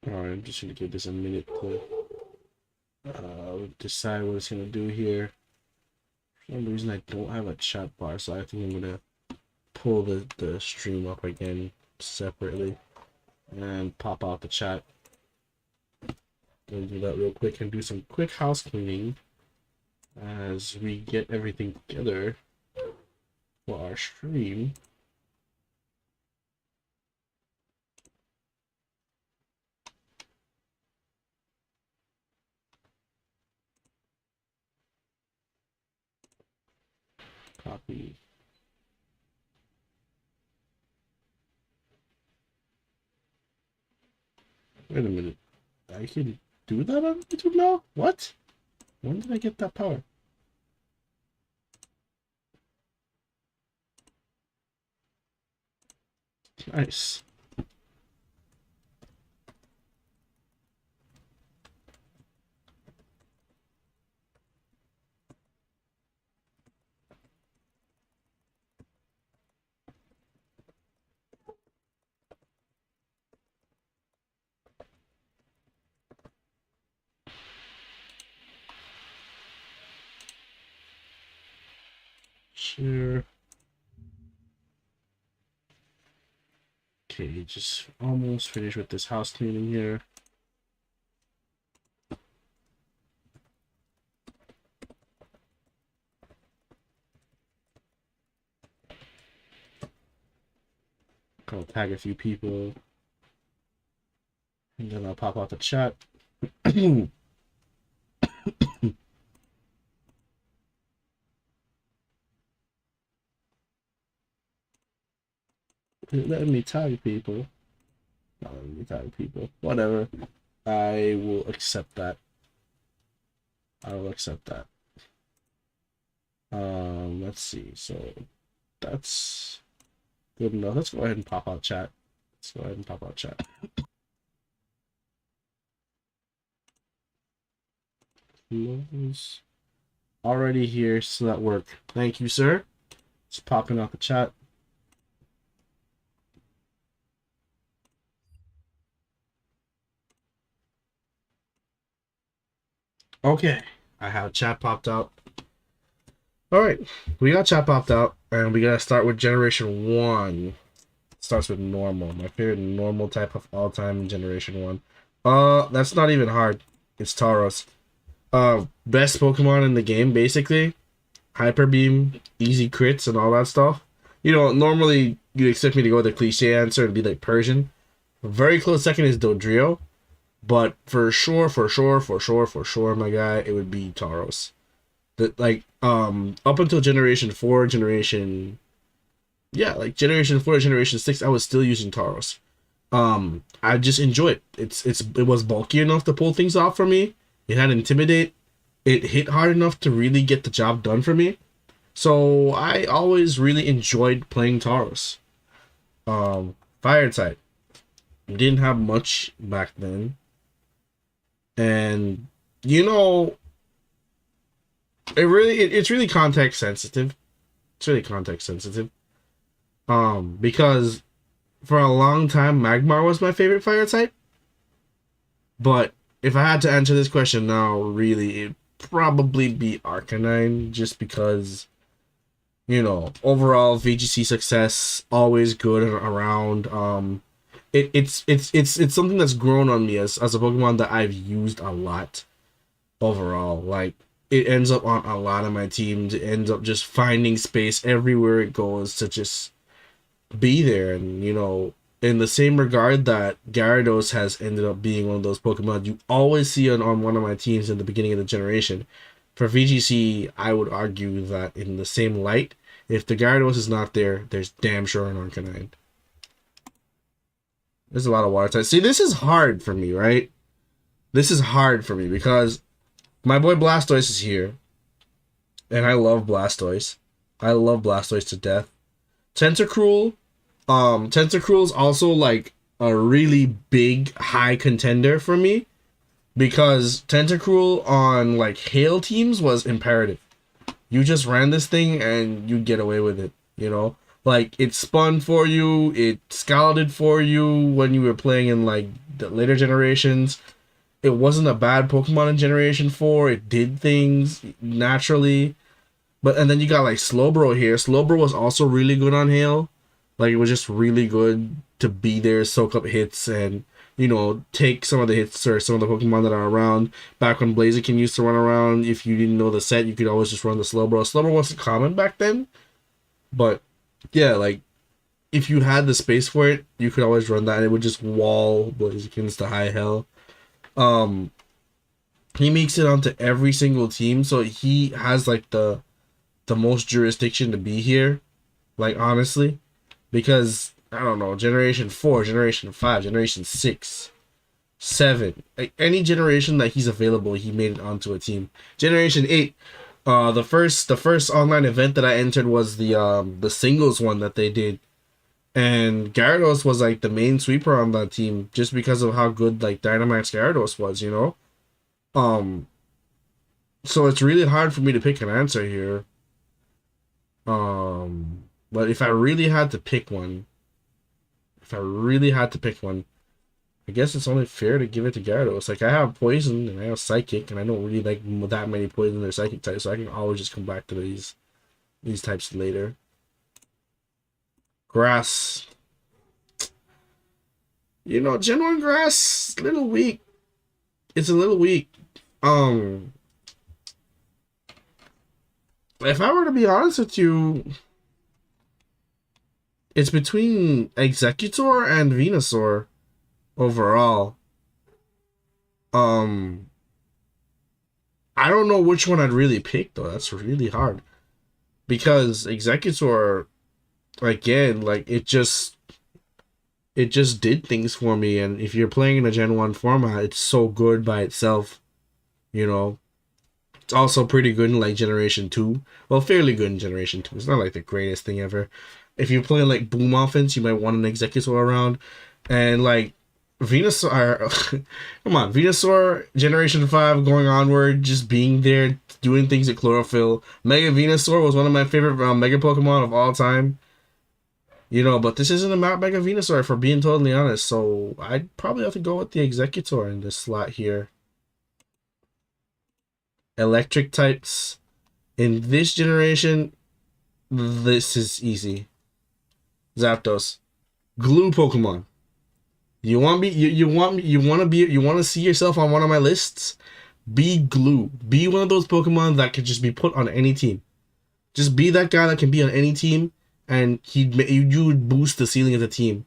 Alright, I'm just gonna give this a minute to decide what it's gonna do here. For some reason I don't have a chat bar, so I think I'm gonna pull the stream up again separately and pop out the chat. Gonna do that real quick and do some quick house cleaning as we get everything together for our stream. Copy. Wait a minute. I can do that on YouTube now? What? When did I get that power? Nice. Sure. Okay, just almost finished with this house cleaning here. I'll tag a few people. And then I'll pop out the chat. Letting me tag people. Not letting me tag people. Whatever. I will accept that. I will accept that. Let's see. So that's good enough. Let's go ahead and pop out chat. Let's go ahead and pop out chat. Close. Already here, so that work. Thank you, sir. Just popping out the chat. Okay, I have chat popped out. All right, we got chat popped out, and we gotta start with generation 1. Starts with normal. My favorite normal type of all time, generation 1. That's not even hard. It's Tauros. Best Pokemon in the game, basically. Hyper Beam, easy crits, and all that stuff. You know, normally you'd expect me to go with the cliche answer and be like Persian. Very close second is Dodrio. But for sure, my guy, it would be Tauros. That like up until generation 4, generation 4, generation 6, I was still using Tauros. I just enjoy it. It was bulky enough to pull things off for me. It had Intimidate. It hit hard enough to really get the job done for me. So I always really enjoyed playing Tauros. Fire type. Didn't have much back then. And you know, it's really context sensitive. It's really context sensitive. Because for a long time Magmar was my favorite fire type. But if I had to answer this question now, really it'd probably be Arcanine, just because, you know, overall VGC success, always good around. It's something that's grown on me as a Pokemon that I've used a lot overall. Like, it ends up on a lot of my teams. It ends up just finding space everywhere it goes to just be there. And, you know, in the same regard that Gyarados has ended up being one of those Pokemon you always see on one of my teams in the beginning of the generation. For VGC, I would argue that in the same light, if the Gyarados is not there, there's damn sure an Arcanine. There's a lot of water types. See, this is hard for me, right? This is hard for me because my boy Blastoise is here. And I love Blastoise. I love Blastoise to death. Tentacruel. Tentacruel is also like a really big, high contender for me. Because Tentacruel on like Hail teams was imperative. You just ran this thing and you get away with it, you know? Like, it spun for you, it scalded for you when you were playing in, like, the later generations. It wasn't a bad Pokemon in Generation 4. It did things naturally. But and then you got like Slowbro here. Slowbro was also really good on Hail. Like it was just really good to be there, soak up hits, and take some of the hits or some of the Pokemon that are around. Back when Blaziken used to run around, if you didn't know the set, you could always just run the Slowbro. Slowbro wasn't common back then, but yeah, like if you had the space for it, you could always run that, and it would just wall Blazikens to high hell. He makes it onto every single team, so he has like the most jurisdiction to be here. Like honestly, because I don't know, Generation 4, Generation 5, Generation 6, 7, like any generation that he's available, he made it onto a team. Generation 8, the first online event that I entered was the singles one that they did. And Gyarados was like the main sweeper on that team just because of how good like Dynamax Gyarados was, So it's really hard for me to pick an answer here. But if I really had to pick one, I guess it's only fair to give it to Gyarados. Like I have Poison and I have Psychic, and I don't really like that many Poison or Psychic types, so I can always just come back to these types later. Grass. Gen 1 Grass, a little weak. It's a little weak. If I were to be honest with you, it's between Executor and Venusaur overall. I don't know which one I'd really pick though. That's really hard. Because Executor, again, like it just did things for me, and if you're playing in a Gen 1 format, it's so good by itself. It's also pretty good in like Generation 2. Well, fairly good in Generation 2. It's not like the greatest thing ever. If you're playing like Boom offense, you might want an Executor around. And like Venusaur, come on, Venusaur, Generation 5 going onward, just being there, doing things at Chlorophyll. Mega Venusaur was one of my favorite Mega Pokemon of all time. But this isn't about Mega Venusaur, for being totally honest. So I'd probably have to go with the Executor in this slot here. Electric types. In this generation, this is easy. Zapdos. Glue Pokemon. You want to see yourself on one of my lists? Be Glue. Be one of those Pokemon that could just be put on any team. Just be that guy that can be on any team, and you would boost the ceiling of the team.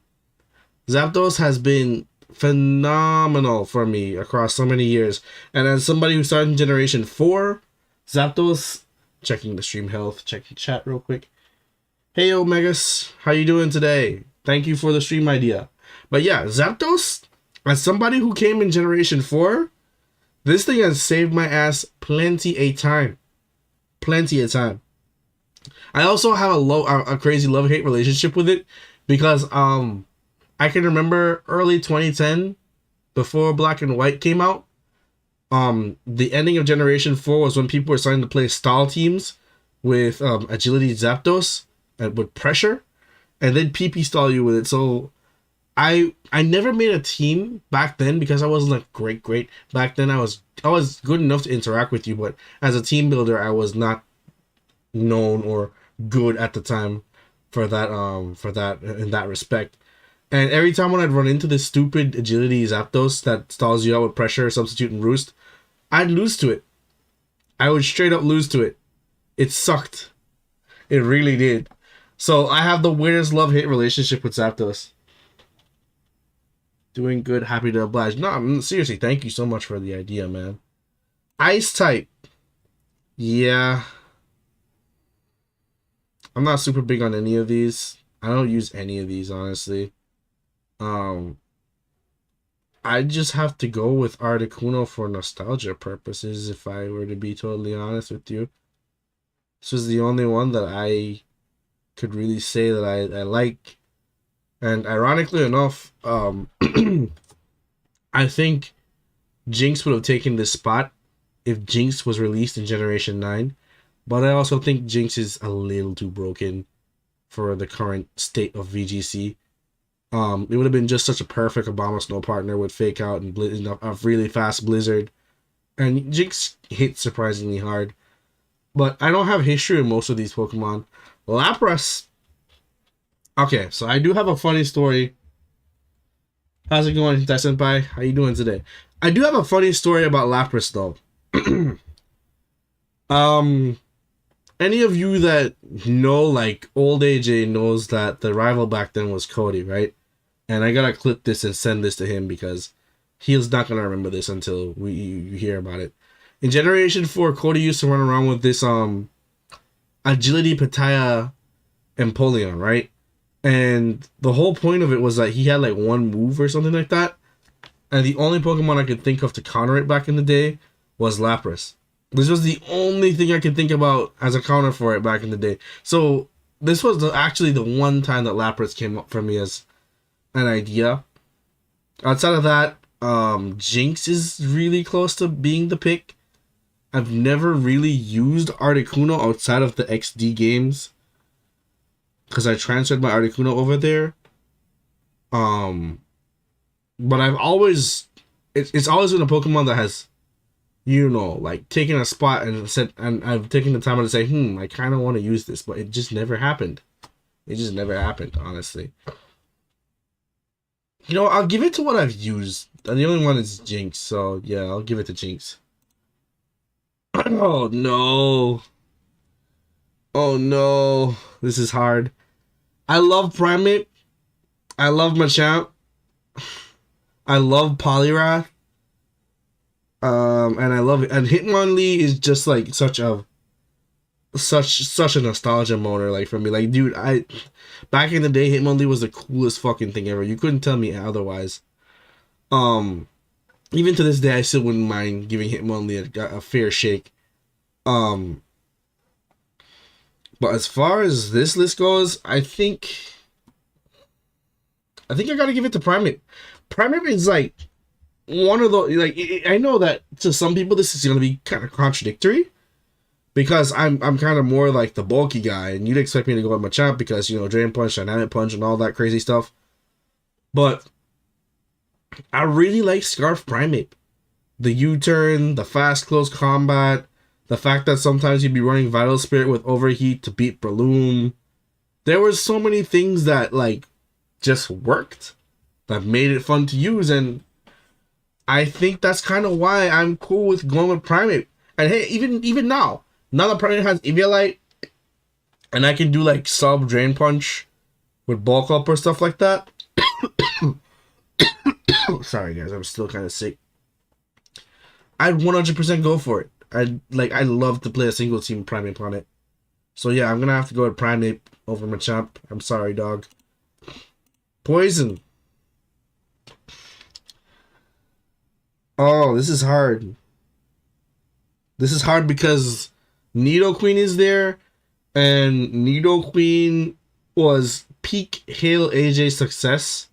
Zapdos has been phenomenal for me across so many years. And as somebody who started in Generation 4, Zapdos, checking the stream health, checking chat real quick. Hey, Omegas, how you doing today? Thank you for the stream idea. But yeah, Zapdos, as somebody who came in Generation 4, this thing has saved my ass plenty of time. I also have a crazy love-hate relationship with it because I can remember early 2010, before Black and White came out, the ending of Generation 4 was when people were starting to play stall teams with Agility Zapdos and with pressure, and then PP stall you with it. So I never made a team back then because I wasn't like great. Back then I was good enough to interact with you, but as a team builder I was not known or good at the time for that in that respect. And every time when I'd run into this stupid Agility Zapdos that stalls you out with pressure, substitute, and roost, I'd lose to it. I would straight up lose to it. It sucked. It really did. So I have the weirdest love-hate relationship with Zapdos. Doing good, happy to oblige. No, seriously, thank you so much for the idea, man. Ice type. Yeah. I'm not super big on any of these. I don't use any of these, honestly. I just have to go with Articuno for nostalgia purposes, if I were to be totally honest with you. This was the only one that I could really say that I like. And ironically enough, I think Jinx would have taken this spot if Jinx was released in Generation 9. But I also think Jinx is a little too broken for the current state of VGC. It would have been just such a perfect Abomasnow partner with Fake Out and a really fast Blizzard. And Jinx hit surprisingly hard. But I don't have history in most of these Pokemon. Lapras. Okay, so I do have a funny story. How's it going, Senpai? How you doing today? I do have a funny story about Lapras though. um, any of you that know like old AJ knows that the rival back then was Cody, right? And I gotta clip this and send this to him because he's not gonna remember this until you hear about it. In Generation 4, Cody used to run around with this Agility Pataya Empoleon, right? And the whole point of it was that he had like one move or something like that. And the only Pokemon I could think of to counter it back in the day was Lapras. This was the only thing I could think about as a counter for it back in the day. So this was actually the one time that Lapras came up for me as an idea. Outside of that, Jinx is really close to being the pick. I've never really used Articuno outside of the XD games because I transferred my Articuno over there. But I've always it's always been a Pokemon that has, you know, like taken a spot and said, and I've taken the time to say, I kind of want to use this, but it just never happened. It just never happened, honestly. You know, I'll give it to what I've used. The only one is Jinx, so yeah, I'll give it to Jinx. Oh no. Oh no. This is hard. I love Primeape. I love Machamp. I love Poliwrath. And I love it. And Hitmonlee is just like such a nostalgia motor, like for me. Like, dude, back in the day, Hitmonlee was the coolest fucking thing ever. You couldn't tell me otherwise. Even to this day, I still wouldn't mind giving Hitmonlee a fair shake. But as far as this list goes, I think I gotta give it to Primeape. Primeape is like one of the I know that to some people this is gonna be kind of contradictory because I'm kind of more like the bulky guy, and you'd expect me to go with Machamp because, you know, Drain Punch, Dynamic Punch, and all that crazy stuff. But I really like Scarf Primeape. The U-turn, the fast close combat, the fact that sometimes you'd be running Vital Spirit with Overheat to beat Breloom. There were so many things that like just worked, that made it fun to use, and I think that's kind of why I'm cool with going with Primeape. And hey, even now that Primeape has Eviolite, and I can do like sub Drain Punch with Bulk Up or stuff like that. Sorry guys, I'm still kind of sick. I'd 100% go for it. I love to play a single team Primeape on it. So yeah, I'm gonna have to go with Primeape over Machamp. I'm sorry, dog. Poison. Oh, this is hard. This is hard because Nidoqueen is there, and Nidoqueen was peak Hail AJ success.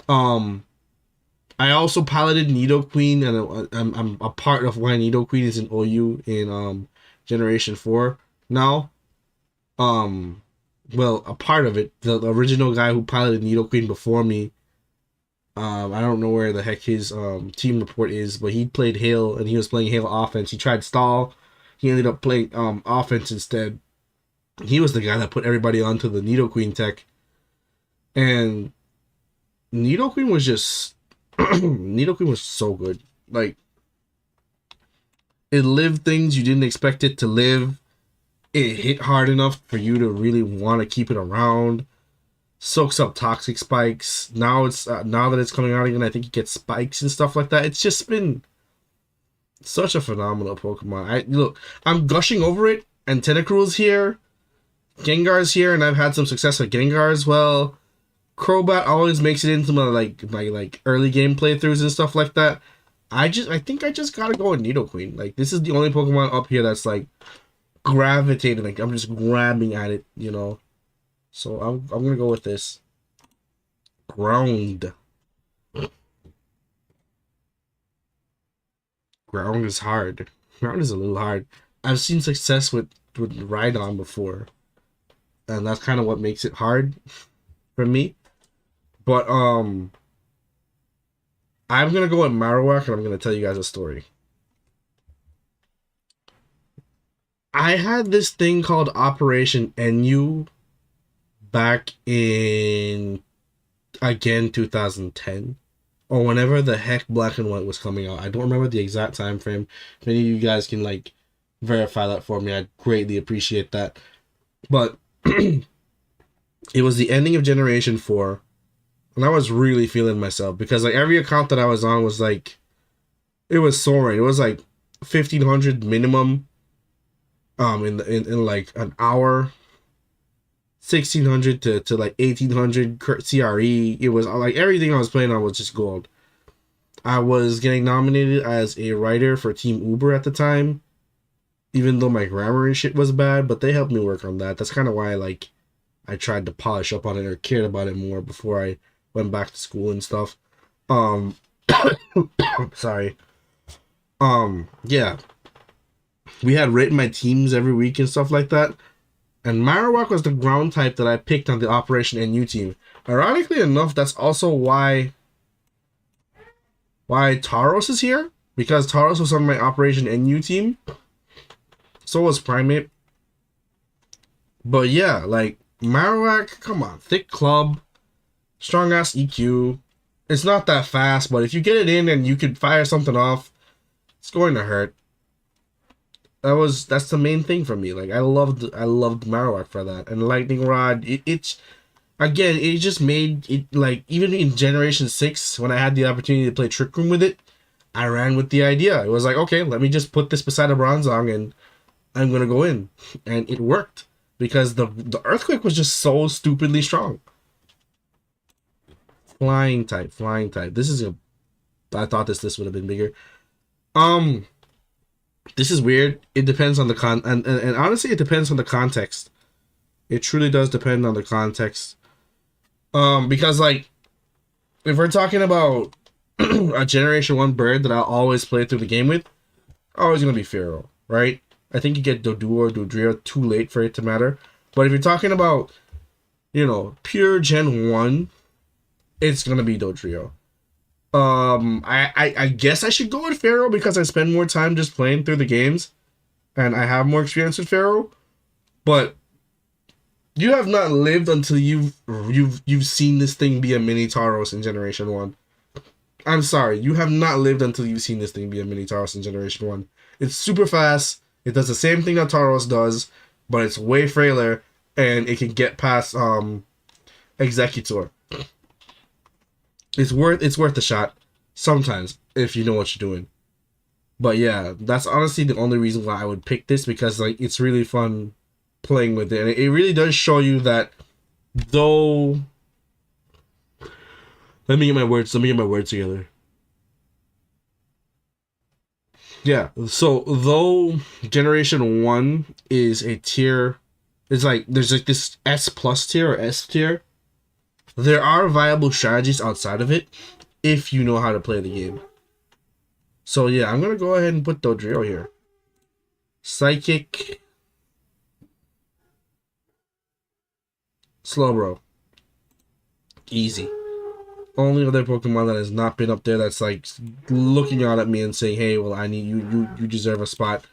I also piloted Nidoqueen, and I'm a part of why Nidoqueen is in OU in Generation 4 now. Well, a part of it. The original guy who piloted Nidoqueen before me, I don't know where the heck his team report is, but he played Hail, and he was playing Hail offense. He tried stall. He ended up playing offense instead. He was the guy that put everybody onto the Nidoqueen tech. And Nidoqueen was just Nidoqueen was so good. Like, it lived things you didn't expect it to live. It hit hard enough for you to really want to keep it around. Soaks up toxic spikes. Now that it's coming out again, I think it gets spikes and stuff like that. It's just been such a phenomenal Pokemon. I'm gushing over it, and Tentacruel's here, Gengar's here, and I've had some success with Gengar as well. Crobat always makes it into my early game playthroughs and stuff like that. I think I just gotta go with Nidoqueen. Like, this is the only Pokemon up here that's like gravitating. Like, I'm just grabbing at it, you know. So I'm gonna go with this. Ground. Ground is hard. Ground is a little hard. I've seen success with Rhydon before, and that's kind of what makes it hard for me. But I'm gonna go with Marowak, and I'm gonna tell you guys a story. I had this thing called Operation NU back in, again, 2010, or whenever the heck Black and White was coming out. I don't remember the exact time frame. If any of you guys can like verify that for me, I'd greatly appreciate that. But it was the ending of Generation 4, and I was really feeling myself because like every account that I was on was like, it was soaring. It was like 1,500 minimum in like an hour, 1,600 to like 1,800 CRE. It was like everything I was playing on was just gold. I was getting nominated as a writer for Team Uber at the time, even though my grammar and shit was bad, but they helped me work on that. That's kind of why I tried to polish up on it or cared about it more before I went back to school and stuff. Um sorry. Yeah. We had written my teams every week and stuff like that. And Marowak was the ground type that I picked on the Operation NU team. Ironically enough, that's also why Tauros is here. Because Tauros was on my Operation NU team. So was Primate. But yeah, like, Marowak, come on. Thick club. Strong ass EQ. It's not that fast, but if you get it in and you could fire something off, it's going to hurt. That's the main thing for me. Like I loved Marowak for that. And Lightning Rod, it's again, it just made it like even in Generation 6 when I had the opportunity to play Trick Room with it, I ran with the idea. It was like, okay, let me just put this beside a Bronzong and I'm gonna go in. And it worked. Because the Earthquake was just so stupidly strong. Flying type. I thought this list would have been bigger. This is weird. It depends on the and honestly, it depends on the context. It truly does depend on the context. Because like, if we're talking about a Generation 1 bird that I'll always play through the game with, always gonna be Pharaoh, right? I think you get Doduo or Dodrio too late for it to matter. But if you're talking about, pure Gen 1, it's gonna be Dodrio. I guess I should go with Pharaoh because I spend more time just playing through the games, and I have more experience with Pharaoh. But you have not lived until you've seen this thing be a mini Tauros in Generation 1. I'm sorry, you have not lived until you've seen this thing be a mini Tauros in Generation 1. It's super fast. It does the same thing that Tauros does, but it's way frailer, and it can get past Executor. It's worth a shot sometimes if you know what you're doing. But yeah, that's honestly the only reason why I would pick this, because like it's really fun playing with it, and it really does show you that though. Let me get my words together. Yeah, so though Generation 1 is a tier, it's like there's like this S plus tier or S tier. There are viable strategies outside of it if you know how to play the game. So yeah, I'm gonna go ahead and put Dodrio here. Psychic. Slowbro. Easy. Only other Pokemon that has not been up there that's like looking out at me and saying, hey, well, I need you deserve a spot.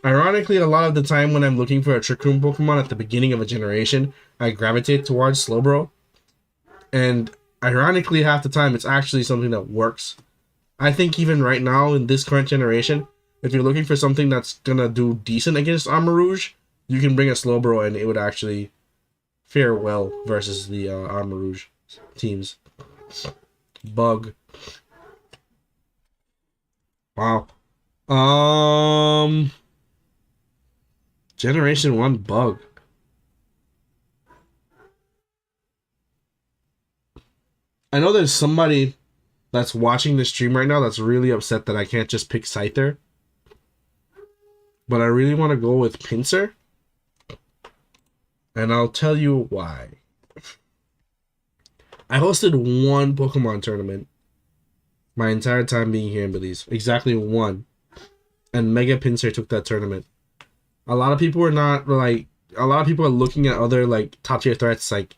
Ironically, a lot of the time when I'm looking for a Trick Room Pokemon at the beginning of a generation, I gravitate towards Slowbro. And ironically, half the time, it's actually something that works. I think even right now, in this current generation, if you're looking for something that's gonna do decent against Armarouge, you can bring a Slowbro and it would actually fare well versus the Armarouge teams. Bug. Wow. Generation 1 Bug. I know there's somebody that's watching this stream right now that's really upset that I can't just pick Scyther. But I really want to go with Pinsir. And I'll tell you why. I hosted one Pokemon tournament my entire time being here in Belize. Exactly one. And Mega Pinsir took that tournament. A lot of people are not, like, a lot of people are looking at other, like, top tier threats, like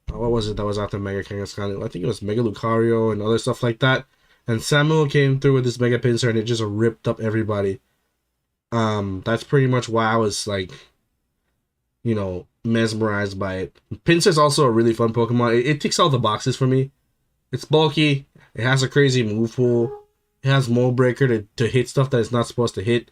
What was it that was after Mega Kangaskhan? I think it was Mega Lucario and other stuff like that. And Samuel came through with this Mega Pinsir and it just ripped up everybody. That's pretty much why I was like, you know, mesmerized by it. Pinsir is also a really fun Pokemon. It ticks all the boxes for me. It's bulky. It has a crazy move pool. It has Mold Breaker to hit stuff that it's not supposed to hit.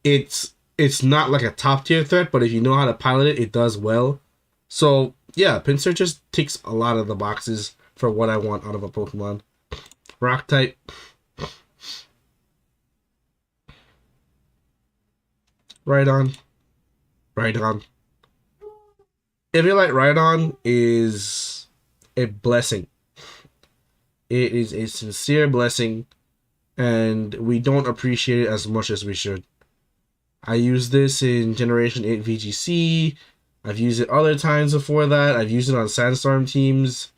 It's not like a top tier threat, but if you know how to pilot it, it does well. So yeah, Pinsir just ticks a lot of the boxes for what I want out of a Pokemon. Rock type. Rhydon. Rhydon. Eviolite Rhydon is a blessing. It is a sincere blessing, and we don't appreciate it as much as we should. I use this in Generation 8 VGC. I've used it other times before that. I've used it on Sandstorm teams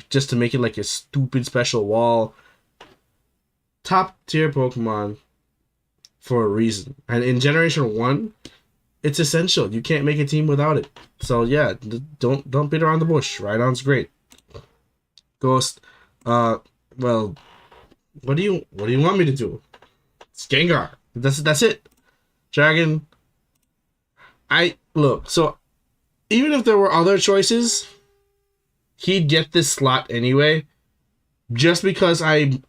just to make it like a stupid special wall. Top tier Pokemon for a reason. And in Generation 1, it's essential. You can't make a team without it. So yeah, don't beat around the bush. Rhydon's great. Ghost. Well, what do you want me to do? It's Gengar. That's it. Dragon. So even if there were other choices, he'd get this slot anyway. Just because I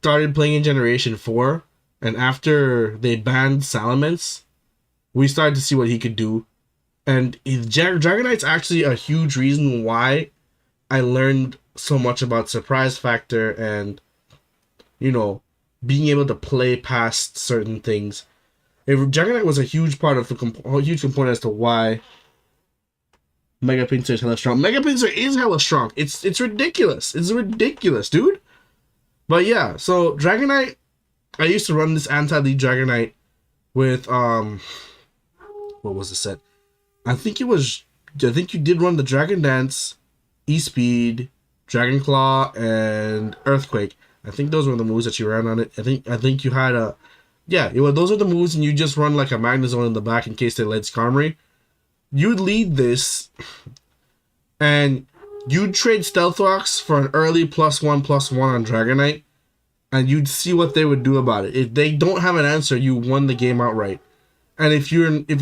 started playing in Generation 4, and after they banned Salamence, we started to see what he could do. And Dragonite's actually a huge reason why I learned so much about Surprise Factor and, you know, being able to play past certain things. Dragonite was a huge part of a huge component as to why Mega Pinsir is hella strong. Mega Pinsir is hella strong. It's ridiculous. It's ridiculous, dude. But yeah, so Dragonite, I used to run this anti-lead Dragonite with what was the set? I think you did run the Dragon Dance, E-Speed, Dragon Claw, and Earthquake. I think those were the moves that you ran on it. I think you had a those are the moves, and you just run like a Magnezone in the back in case they led Skarmory. You'd lead this, and you'd trade Stealth Rocks for an early +1/+1 on Dragonite, and you'd see what they would do about it. If they don't have an answer, you won the game outright. And if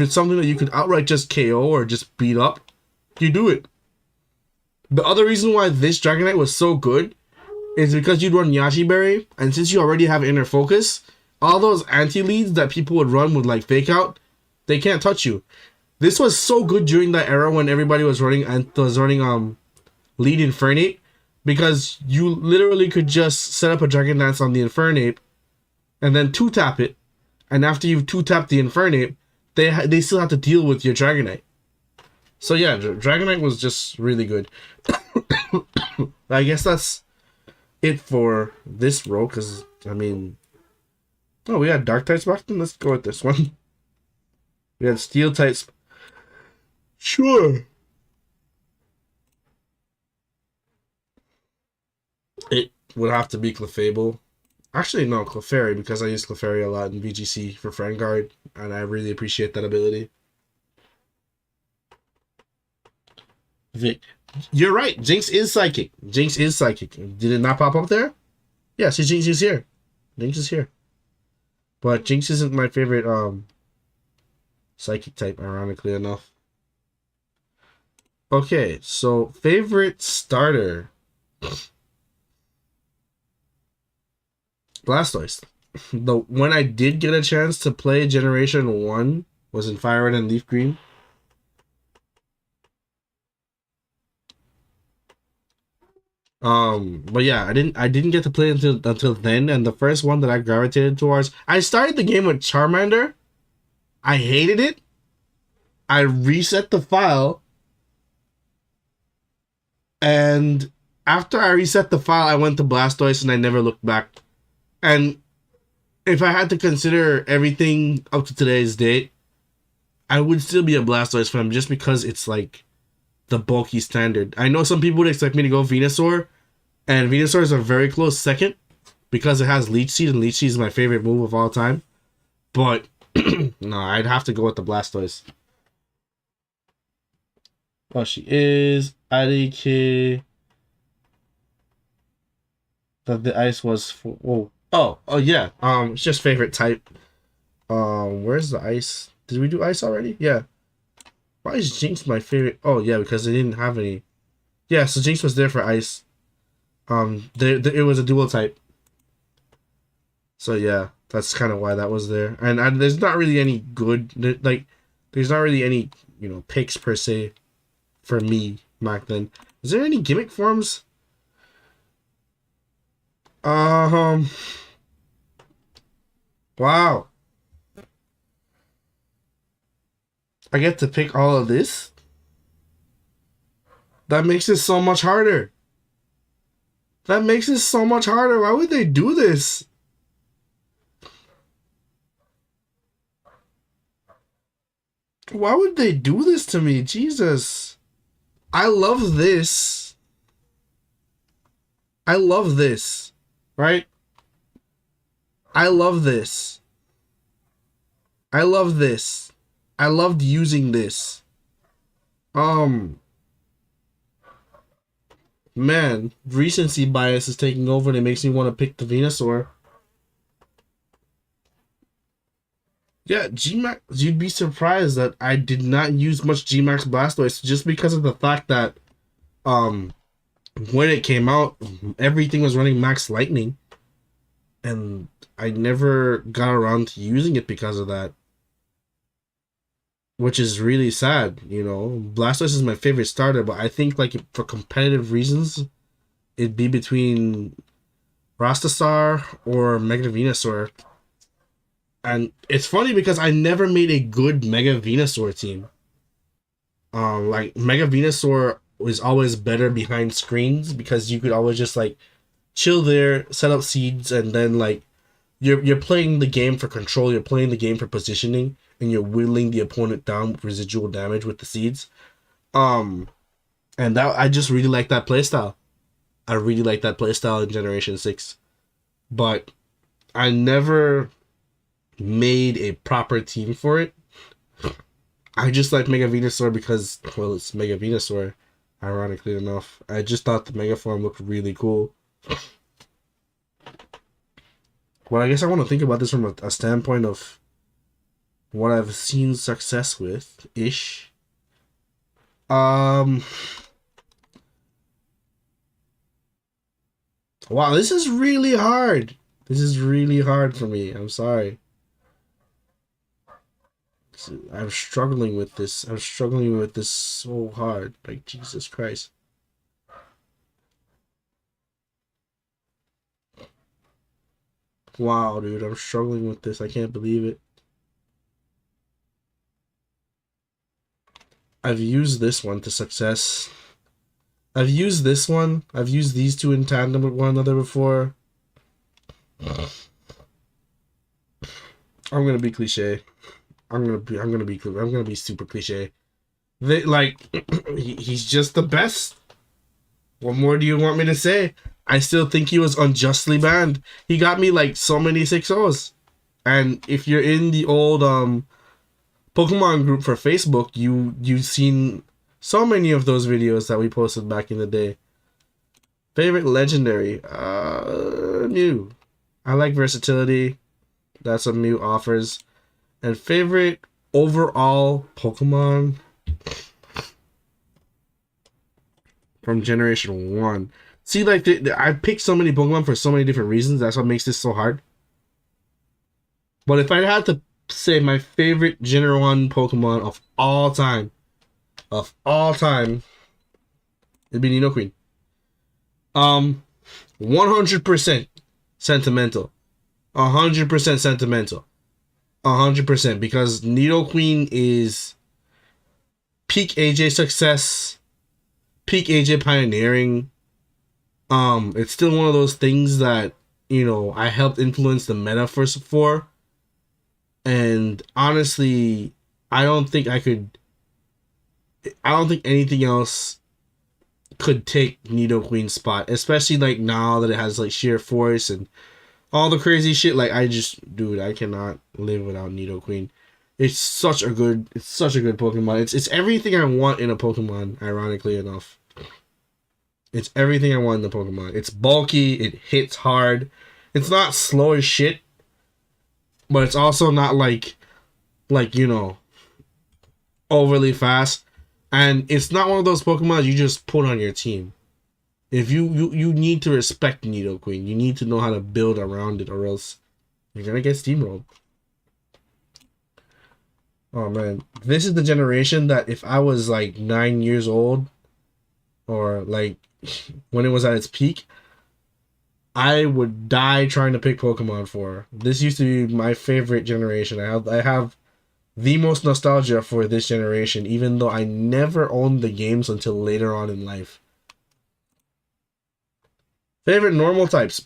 it's something that you could outright just KO or just beat up, you do it. The other reason why this Dragonite was so good is because you'd run Yashi Berry, and since you already have Inner Focus, all those anti-leads that people would run with like Fake Out, they can't touch you. This was so good during that era when everybody was running lead Infernape, because you literally could just set up a Dragon Dance on the Infernape and then 2-tap it, and after you've 2-tapped the Infernape, they still have to deal with your Dragonite. So yeah, Dragonite was just really good. I guess that's it for this row, because I mean, oh, we had Dark types back then. Let's go with this one. We had Steel types. Sure. It would have to be Clefable. Actually, no, Clefairy, because I use Clefairy a lot in VGC for Friend Guard, and I really appreciate that ability. Vic. You're right. Jinx is psychic. Jinx is psychic. Did it not pop up there? Yeah, see, Jinx is here. Jinx is here. But Jinx isn't my favorite psychic type, ironically enough. Okay, so favorite starter. Blastoise. When I did get a chance to play Generation 1 was in Fire Red and Leaf Green. But yeah, I didn't get to play until then, and the first one that I gravitated towards, I started the game with Charmander. I hated it. I reset the file, and after I reset the file, I went to Blastoise and I never looked back. And if I had to consider everything up to today's date, I would still be a Blastoise fan just because it's like the bulky standard. I know some people would expect me to go Venusaur, and Venusaur is a very close second because it has Leech Seed, and Leech Seed is my favorite move of all time. But no, I'd have to go with the Blastoise. Oh, she is Arike that the ice was for. Whoa. Oh yeah. It's just favorite type. Where's the ice? Did we do ice already? Yeah. Why is Jinx my favorite? Oh yeah, because they didn't have any. Yeah, so Jinx was there for ice. It was a dual type. So yeah, that's kind of why that was there. And there's not really any good like, there's not really any picks per se for me back then. Is there any gimmick forms? Um. Wow. I get to pick all of this. That makes it so much harder. That makes it so much harder. Why would they do this? Why would they do this to me? Jesus. I love this. I love this. Right? I love this. I love this. I loved using this. Man, recency bias is taking over and it makes me want to pick the Venusaur. Yeah, Gmax, you'd be surprised that I did not use much Gmax Blastoise just because of the fact that um when it came out, everything was running Max Lightning. And I never got around to using it because of that. Which is really sad, Blastoise is my favorite starter, but I think like for competitive reasons, it'd be between Rastastar or Mega Venusaur. And it's funny because I never made a good Mega Venusaur team. Like Mega Venusaur was always better behind screens because you could always just like chill there, set up seeds, and then like you're playing the game for control, you're playing the game for positioning, and you're whittling the opponent down with residual damage with the seeds. And that I just really like that playstyle. I really like that playstyle in Generation 6. But I never made a proper team for it. I just like Mega Venusaur because, well, it's Mega Venusaur, ironically enough. I just thought the Mega form looked really cool. Well, I guess I want to think about this from a standpoint of what I've seen success with, ish. Wow, this is really hard. This is really hard for me. I'm sorry. I'm struggling with this. I'm struggling with this so hard. Like, Jesus Christ. Wow, dude, I'm struggling with this. I can't believe it. I've used this one to success. I've used this one. I've used these two in tandem with one another before. I'm gonna be cliche. I'm gonna be super cliche. He's just the best. What more do you want me to say? I still think he was unjustly banned. He got me like so many 6-0s. And if you're in the old Pokemon group for Facebook, you've seen so many of those videos that we posted back in the day. Favorite legendary? Mew. I like versatility. That's what Mew offers. And favorite overall Pokemon from Generation 1. See, like, I picked so many Pokemon for so many different reasons. That's what makes this so hard. But if I had to say my favorite Gen 1 Pokemon of all time, it'd be Nidoqueen. 100% sentimental. 100% sentimental. 100%, because Nidoqueen is peak AJ success, peak AJ pioneering. It's still one of those things that, I helped influence the meta for. And honestly, I don't think anything else could take Nidoqueen's spot, especially like now that it has like sheer force and all the crazy shit. Like, dude, I cannot live without Nidoqueen. It's such a good Pokemon. It's everything I want in a Pokemon, ironically enough. It's everything I want in the Pokemon. It's bulky, it hits hard. It's not slow as shit, but it's also not like overly fast. And it's not one of those Pokemon you just put on your team. If you need to respect Nidoqueen, you need to know how to build around it, or else you're gonna get steamrolled. Oh man, this is the generation that if I was like 9 years old, or like when it was at its peak, I would die trying to pick Pokemon for. This used to be my favorite generation. I have the most nostalgia for this generation, even though I never owned the games until later on in life. Favorite normal types?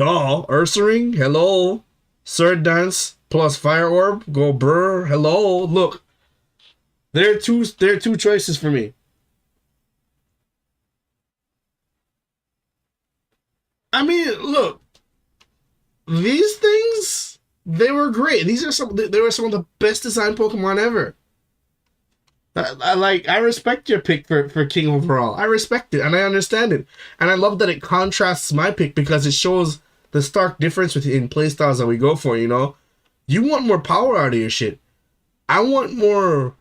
Ursaring, hello. Sword Dance plus Fire Orb, go brr, hello. Look, there are two choices for me. I mean, look, these things, they were great. They were some of the best designed Pokemon ever. I respect your pick for King overall. I respect it and I understand it. And I love that it contrasts my pick because it shows the stark difference in playstyles that we go for, you know? You want more power out of your shit. I want more,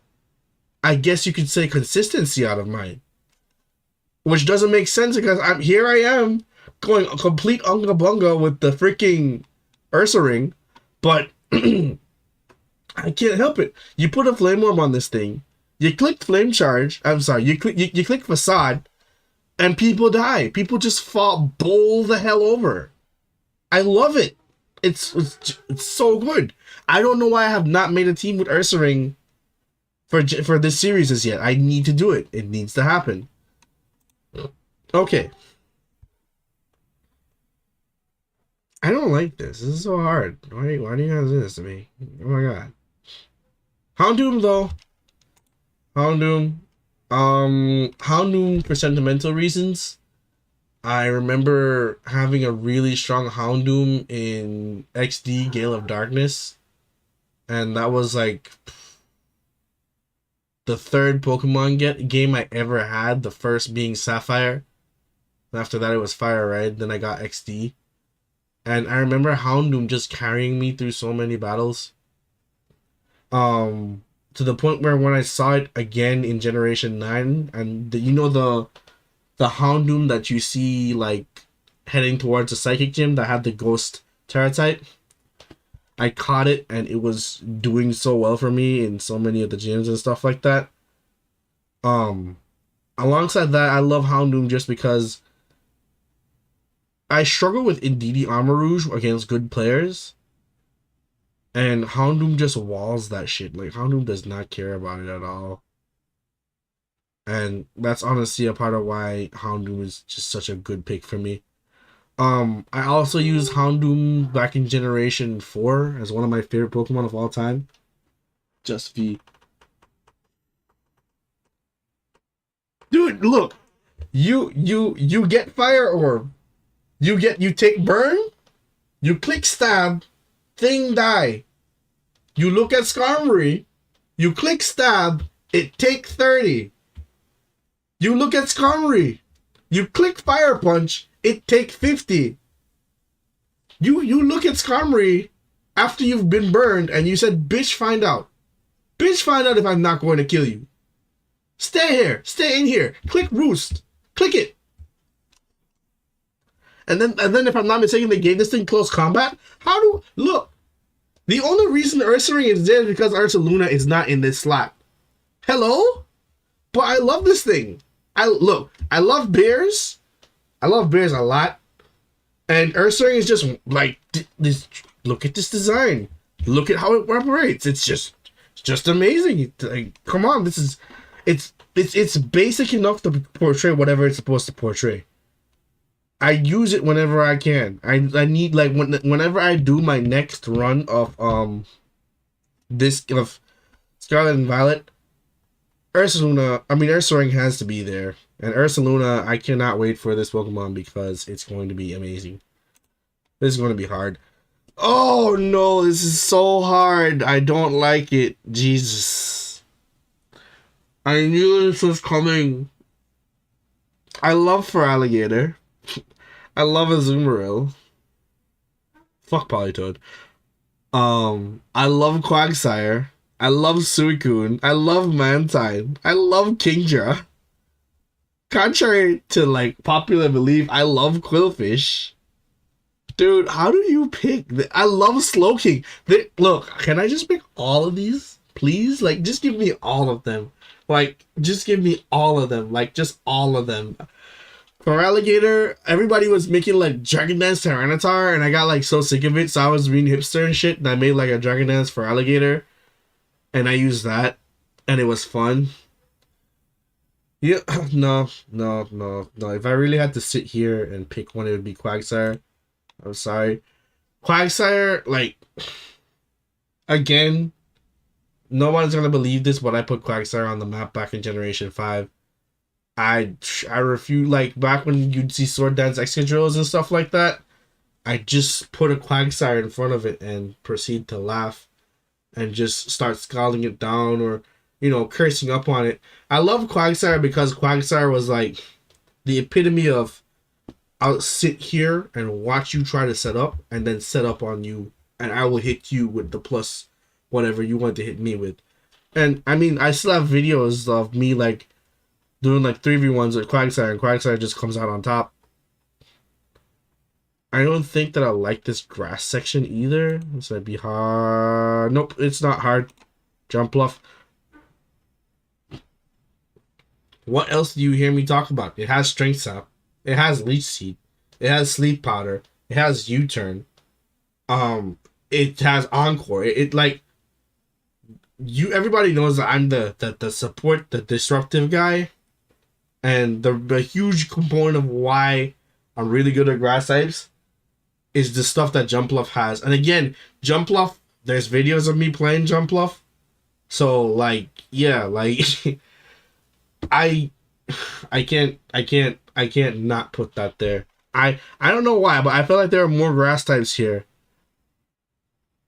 I guess you could say, consistency out of mine. Which doesn't make sense because I am going complete unga bunga with the freaking Ursa Ring, but I can't help it. You put a Flame Orb on this thing, you click Flame Charge, I'm sorry, you click Facade, and people die. People just bowl the hell over. I love it. It's so good. I don't know why I have not made a team with Ursa Ring for this series as yet. I need to do it. It needs to happen. Okay. I don't like this. This is so hard. Why do you guys do this to me? Oh my god. Houndoom though. Houndoom. Houndoom for sentimental reasons. I remember having a really strong Houndoom in XD Gale of Darkness. And that was like the third Pokemon game I ever had. The first being Sapphire. After that it was Fire Red. Then I got XD. And I remember Houndoom just carrying me through so many battles. To the point where when I saw it again in Generation 9, and the Houndoom that you see like heading towards the Psychic Gym that had the Ghost Terratite, I caught it and it was doing so well for me in so many of the gyms and stuff like that. Alongside that, I love Houndoom just because I struggle with Indeedee Armor Rouge against good players. And Houndoom just walls that shit. Like, Houndoom does not care about it at all. And that's honestly a part of why Houndoom is just such a good pick for me. I also used Houndoom back in Generation 4 as one of my favorite Pokemon of all time. Just V. Dude, look. You get Fire Orb. You take Burn. You click Stab. Thing die. You look at Skarmory. You click Stab. It take 30. You look at Skarmory. You click Fire Punch. It take 50. You look at Skarmory after you've been burned and you said, bitch, find out. Bitch, find out if I'm not going to kill you. Stay here. Stay in here. Click Roost. Click it. And then if I'm not mistaken, they gave this thing close combat. Look. The only reason Ursa Ring is there is because Ursaluna is not in this slot. Hello? But I love this thing. I love bears. I love bears a lot. And Ursa Ring is just like this. Look at this design. Look at how it operates. It's just amazing. Like, come on, it's basic enough to portray whatever it's supposed to portray. I use it whenever I can. I need, like, whenever I do my next run of Scarlet and Violet, Ursa Ring has to be there. And Ursaluna, I cannot wait for this Pokemon because it's going to be amazing. This is going to be hard. Oh no, this is so hard. I don't like it. Jesus. I knew this was coming. I love for alligator. I love Azumarill. Fuck Polytoad. I love Quagsire. I love Suicune. I love Mantine. I love Kingdra. Contrary to like popular belief, I love Quillfish. Dude, how do you pick? I love Slowking. Look, can I just pick all of these, please? Like, just give me all of them. Like, just give me all of them. Like, just all of them. For alligator, everybody was making like Dragon Dance Tyranitar, and I got like so sick of it, so I was being hipster and shit, and I made like a Dragon Dance for alligator, and I used that, and it was fun. Yeah, no. If I really had to sit here and pick one, it would be Quagsire. I'm sorry. Quagsire, like, again, no one's gonna believe this, but I put Quagsire on the map back in Generation 5. I refuse, like, back when you'd see Sword Dance Excadrills and stuff like that, I just put a Quagsire in front of it and proceed to laugh and just start scalding it down or, you know, cursing up on it. I love Quagsire because Quagsire was, like, the epitome of I'll sit here and watch you try to set up and then set up on you and I will hit you with the plus whatever you want to hit me with. And, I mean, I still have videos of me, like, doing, like, 3v1s with Quagsire and Quagsire just comes out on top. I don't think that I like this grass section either. This might be hard. Nope, it's not hard. Jump Bluff. What else do you hear me talk about? It has Strength Sap. It has Leech Seed. It has Sleep Powder. It has U-Turn. It has Encore. It like everybody knows that I'm the support, the disruptive guy, and the huge component of why I'm really good at grass types is the stuff that Jump Bluff has. And again, Jump Bluff, there's videos of me playing Jump Bluff. So like, yeah, like I can't not put that there. I don't know why, but I feel like there are more grass types here.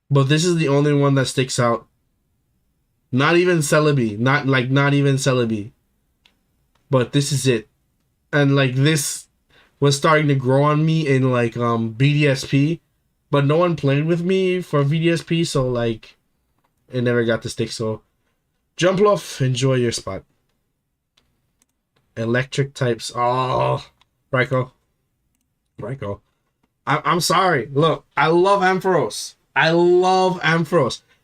But this is the only one that sticks out. Not even Celebi. Not even Celebi. But this is it. And like this was starting to grow on me in like BDSP. But no one played with me for VDSP, so like it never got to stick. So Jump Bluff, enjoy your spot. Electric types. Oh, Raikou. I'm sorry. Look, I love Ampharos.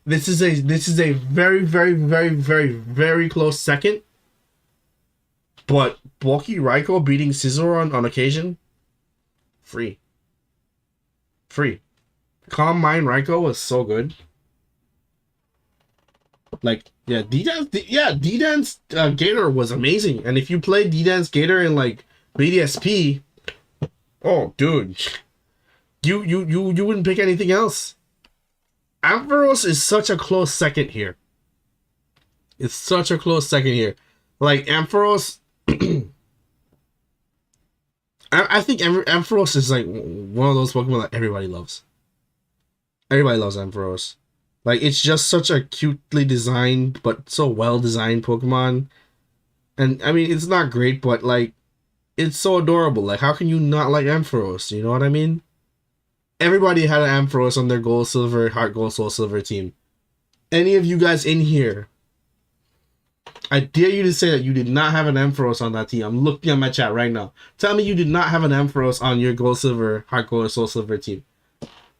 This is a very, very, very, very, very close second. But bulky Raikou beating Scizor on occasion, free. Calm Mind Raikou was so good. Like, yeah, D-Dance Gator was amazing. And if you play D-Dance Gator in like BDSP, oh dude, you wouldn't pick anything else. Ampharos is such a close second here. It's such a close second here. Like Ampharos, I think Ampharos is like one of those Pokemon that everybody loves. Everybody loves Ampharos. Like, it's just such a cutely designed, but so well-designed Pokemon. And, I mean, it's not great, but, like, it's so adorable. Like, how can you not like Ampharos? You know what I mean? Everybody had an Ampharos on their Gold, Silver, Heart Gold, Soul Silver team. Any of you guys in here, I dare you to say that you did not have an Ampharos on that team. I'm looking at my chat right now. Tell me you did not have an Ampharos on your Gold, Silver, Heart Gold, or Soul Silver team.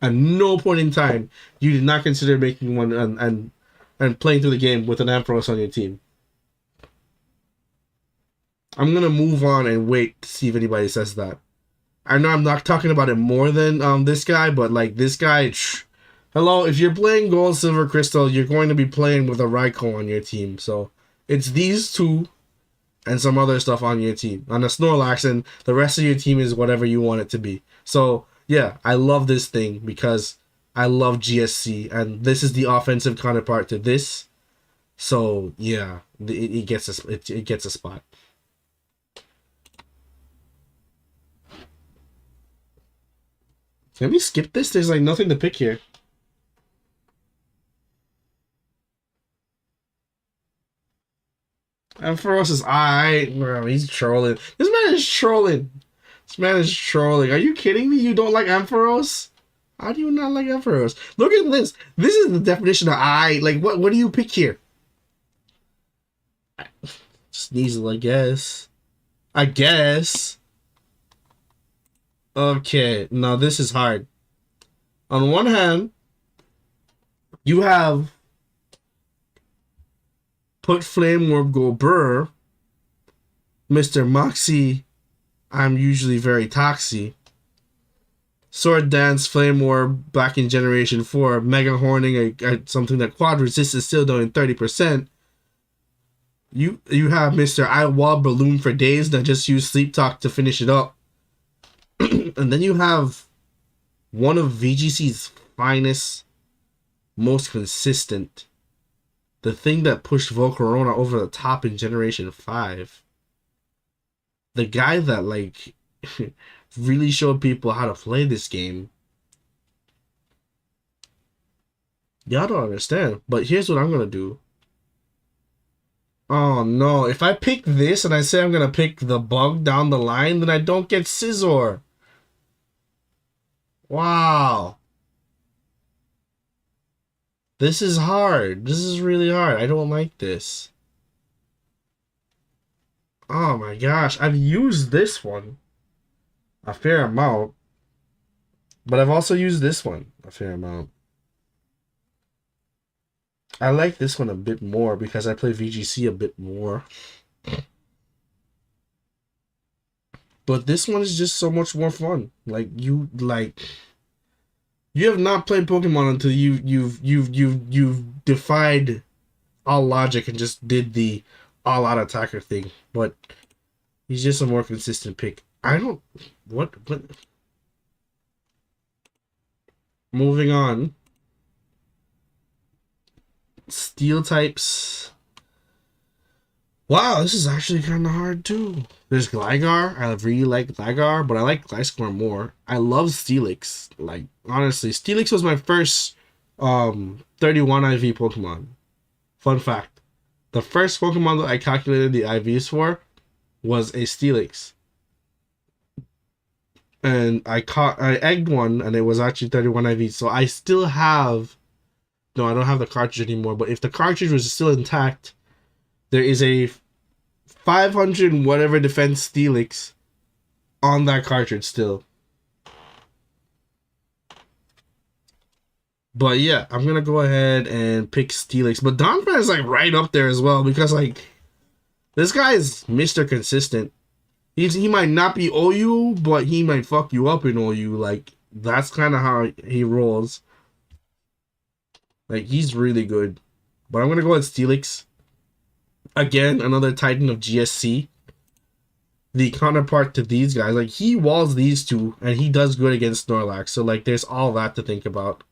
At no point in time, you did not consider making one and playing through the game with an Ampharos on your team. I'm going to move on and wait to see if anybody says that. I know I'm not talking about it more than this guy, but like this guy, hello, if you're playing Gold, Silver, Crystal, you're going to be playing with a Raikou on your team. So it's these two and some other stuff on your team. On a Snorlax, and the rest of your team is whatever you want it to be. So yeah, I love this thing because I love GSC, and this is the offensive counterpart to this. So yeah, it gets a spot. Can we skip this? There's like nothing to pick here. Ampharos is alright, bro. He's trolling. This man is trolling. This man is trolling. Are you kidding me? You don't like Ampharos? How do you not like Ampharos? Look at this. This is the definition of I. Like, what do you pick here? Sneasel, I guess. I guess. Okay, now this is hard. On one hand, you have Put Flame Orb Go Burr, Mr. Moxie, I'm usually very toxic. Sword Dance, Flame Orb, back in Generation 4, Mega Horning, something that quad resist is still doing 30%. You have Mr. I Wall Balloon for days that just use Sleep Talk to finish it up. And then you have one of VGC's finest, most consistent. The thing that pushed Volcarona over the top in Generation 5. The guy that, like, really showed people how to play this game. Y'all don't understand, but here's what I'm gonna do. Oh no, if I pick this and I say I'm gonna pick the bug down the line, then I don't get Scizor. Wow. This is hard. This is really hard. I don't like this. Oh my gosh, I've used this one a fair amount, but I've also used this one a fair amount. I like this one a bit more because I play VGC a bit more. But this one is just so much more fun. You have not played Pokemon until you've defied all logic and just did the all out attacker thing. But he's just a more consistent pick. I don't what moving on. Steel types. Wow, this is actually kind of hard too. There's Gligar. I really like Gligar, but I like Gliscor more. I love Steelix. Like, honestly, Steelix was my first 31 IV Pokemon. Fun fact. The first Pokemon that I calculated the IVs for was a Steelix. And I egged one, and it was actually 31 IV. So I still have... No, I don't have the cartridge anymore, but if the cartridge was still intact, there is a 500 whatever defense Steelix on that cartridge still. But yeah, I'm gonna go ahead and pick Steelix. But Donphan is like right up there as well because like this guy is Mr. Consistent. He might not be OU, but he might fuck you up in OU. Like that's kind of how he rolls. Like he's really good. But I'm gonna go with Steelix. Again, another Titan of GSC. The counterpart to these guys. Like, he walls these two, and he does good against Snorlax. So, like, there's all that to think about.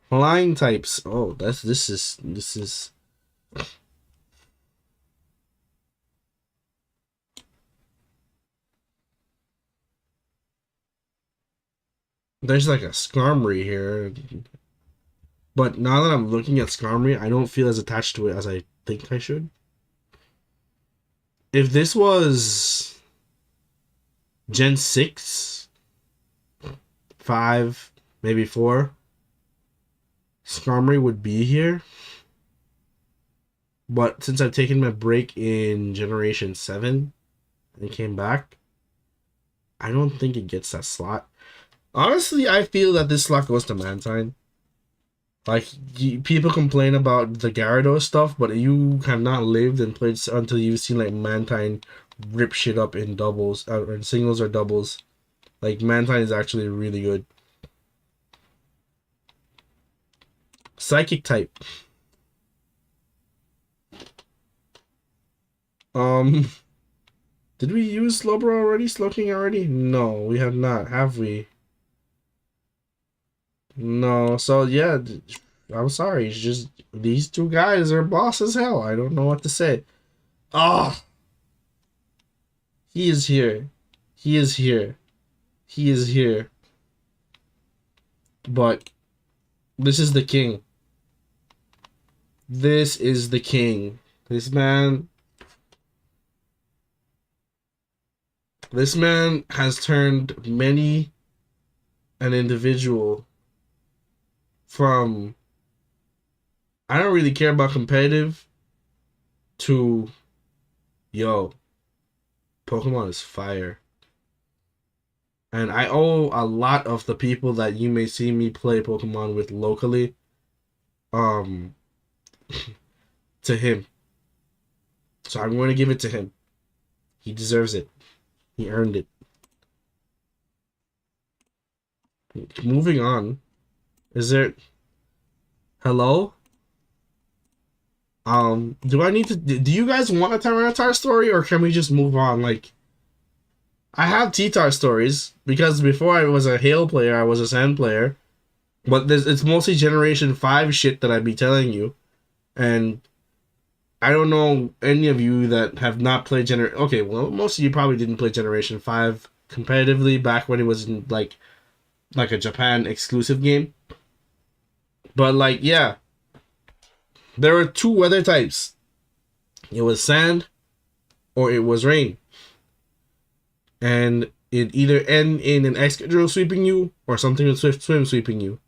Flying types. Oh, this is... There's, like, a Skarmory here. But now that I'm looking at Skarmory, I don't feel as attached to it as I think I should. If this was Gen 6, 5, maybe 4, Skarmory would be here. But since I've taken my break in Generation 7 and came back, I don't think it gets that slot. Honestly, I feel that this slot goes to Mantine. Like, people complain about the Gyarados stuff, but you have not lived and played until you've seen, like, Mantine rip shit up in doubles, in singles or doubles. Like, Mantine is actually really good. Psychic type. Did we use Slowbro already? Slowking already? No, we have not, have we? No, so yeah, I'm sorry. It's just these two guys are boss as hell. I don't know what to say. Oh, he is here. He is here. He is here. But this is the king. This is the king. This man, this man has turned many an individual from I don't really care about competitive to yo, Pokemon is fire. And I owe a lot of the people that you may see me play Pokemon with locally, um, to him. So I'm going to give it to him. He deserves it. He earned it. Moving on. Is there... Hello? Do I need to... Do you guys want a Tyranitar story, or can we just move on? Like, I have T-Tar stories, because before I was a Hail player, I was a Sand player. But it's mostly Generation 5 shit that I'd be telling you. And I don't know any of you that have not played Okay, well, most of you probably didn't play Generation 5 competitively back when it was in, like a Japan exclusive game. But, like, yeah. There were two weather types. It was sand or it was rain. And it either end in an Excadrill sweeping you or something with Swift Swim sweeping you.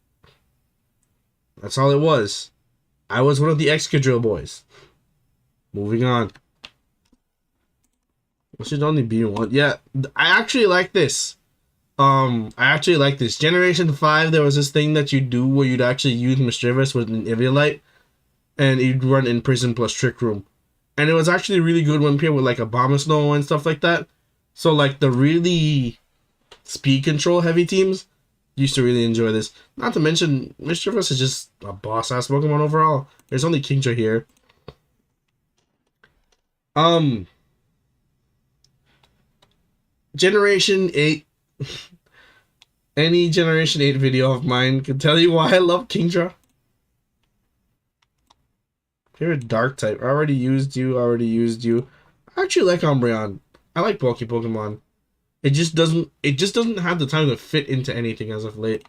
That's all it was. I was one of the Excadrill boys. Moving on. It should only be one. Yeah, I actually like this. I actually like this. Generation 5, there was this thing that you do where you'd actually use Mischievous with an Eviolite. And you'd run in Prison plus Trick Room. And it was actually really good when paired with like Abomasnow and stuff like that. So like the really speed control heavy teams used to really enjoy this. Not to mention, Mischievous is just a boss-ass Pokemon overall. There's only Kingdra here. Generation 8. Any Generation 8 video of mine can tell you why I love Kingdra. Favorite dark type. I already used you. I actually like Umbreon. I like Pokemon. It just doesn't have the time to fit into anything as of late.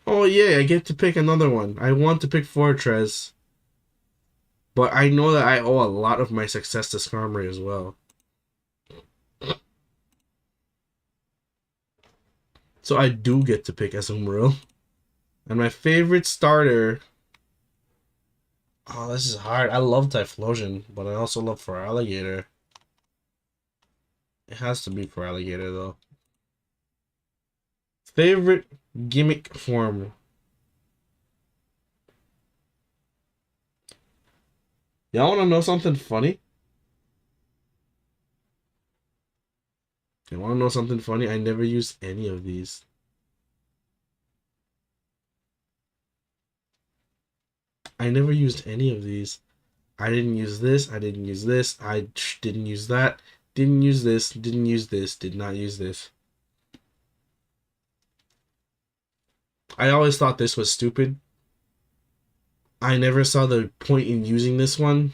Oh yeah, I get to pick another one. I want to pick Fortress. But I know that I owe a lot of my success to Skarmory as well. So I do get to pick Azumarill. And my favorite starter... Oh, this is hard. I love Typhlosion, but I also love Feraligatr. It has to be Feraligatr, though. Favorite gimmick form. Y'all want to know something funny? You want to know something funny? I never used any of these. I never used any of these. I didn't use this. I didn't use this. I didn't use that. Didn't use this. Didn't use this. Did not use this. I always thought this was stupid. I never saw the point in using this one.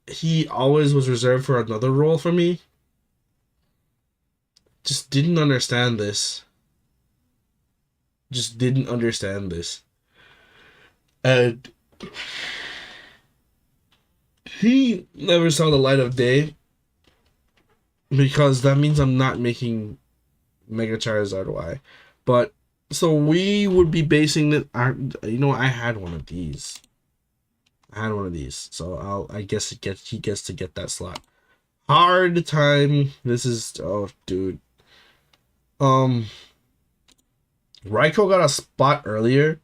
He always was reserved for another role for me. Just didn't understand this. Just didn't understand this. And he never saw the light of day, because that means I'm not making Mega Charizard Y. But so we would be basing it. You know, I had one of these. So I guess he gets to get that slot. Hard time. This is dude. Raikou got a spot earlier.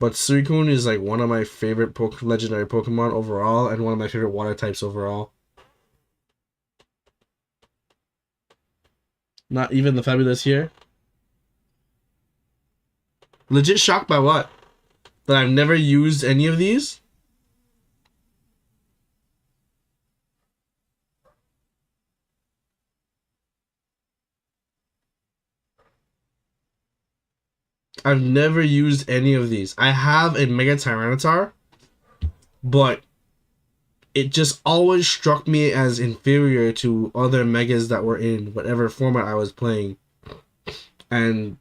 But Suicune is like one of my favorite legendary Pokemon overall, and one of my favorite water types overall. Not even the Fabulous here. Legit shocked by what? That I've never used any of these? I've never used any of these. I have a Mega Tyranitar, but it just always struck me as inferior to other Megas that were in whatever format I was playing. And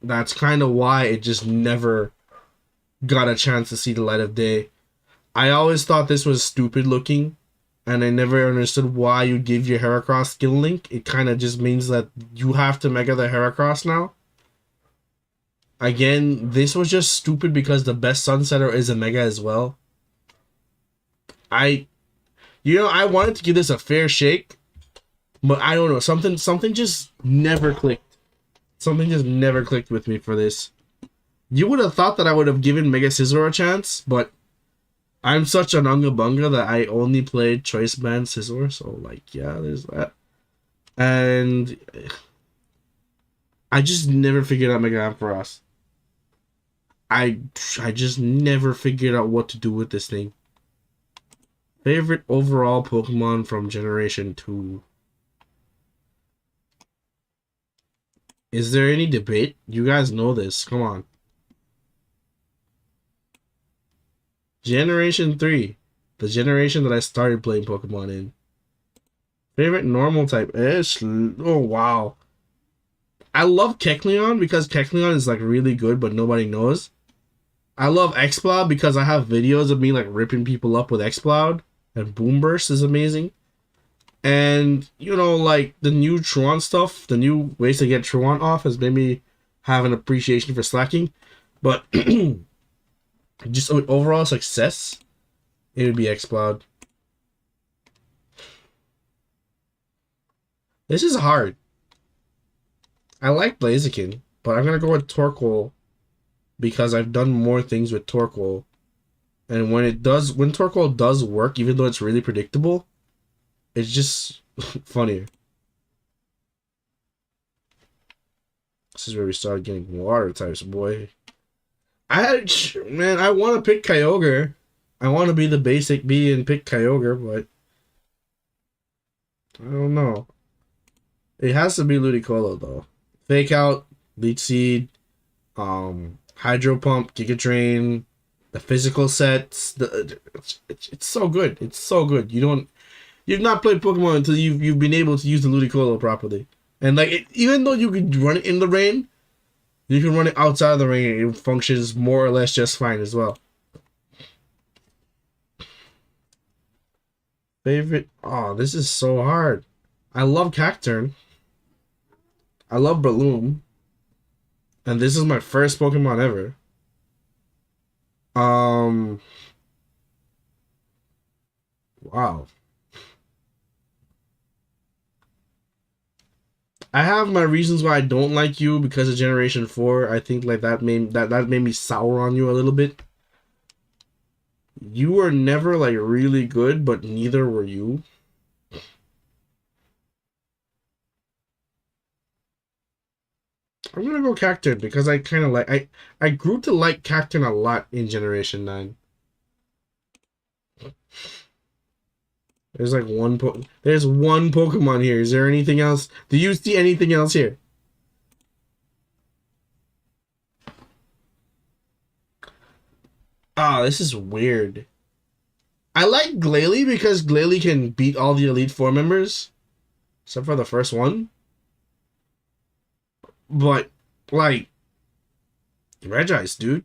that's kind of why it just never got a chance to see the light of day. I always thought this was stupid looking, and I never understood why you give your Heracross skill link. It kind of just means that you have to Mega the Heracross now. Again, this was just stupid because the best Sunsetter is a Mega as well. I wanted to give this a fair shake, but I don't know. Something just never clicked. Something just never clicked with me for this. You would have thought that I would have given Mega Scizor a chance, but I'm such an Unga Bunga that I only played Choice Band Scizor, so like, yeah, there's that. And I just never figured out Mega Ampharos. I just never figured out what to do with this thing. Favorite overall Pokemon from Generation 2. Is there any debate? You guys know this. Come on. Generation 3. The generation that I started playing Pokemon in. Favorite normal type is... Oh, wow. I love Kecleon because Kecleon is like really good, but nobody knows. I love Exploud because I have videos of me like ripping people up with Exploud. And Boomburst is amazing. And, you know, like the new Truant stuff, the new ways to get Truant off has made me have an appreciation for slacking. But just overall success, it would be Exploud. This is hard. I like Blaziken, but I'm going to go with Torkoal because I've done more things with Torkoal. And when Torkoal does work, even though it's really predictable, it's just funnier. This is where we started getting water types, boy. I want to pick Kyogre. I want to be the basic B and pick Kyogre, but I don't know. It has to be Ludicolo though. Fake Out, Leech Seed, Hydro Pump, Giga Drain. The physical sets, it's so good. It's so good. You've not played Pokemon until you've been able to use the Ludicolo properly. And like, even though you can run it in the rain, you can run it outside of the rain. It functions more or less just fine as well. Favorite? Oh, this is so hard. I love Cacturn. I love Breloom. And this is my first Pokemon ever. Wow. I have my reasons why I don't like you because of Generation 4. I think like that made me sour on you a little bit. You were never like really good, but neither were you. I'm gonna go Cacturn because I kind of like I grew to like Cacturn a lot in Generation 9. There's like there's one Pokemon here. Is there anything else? Do you see anything else here? Ah, this is weird. I like Glalie because Glalie can beat all the Elite Four members, except for the first one. But like Regice, dude,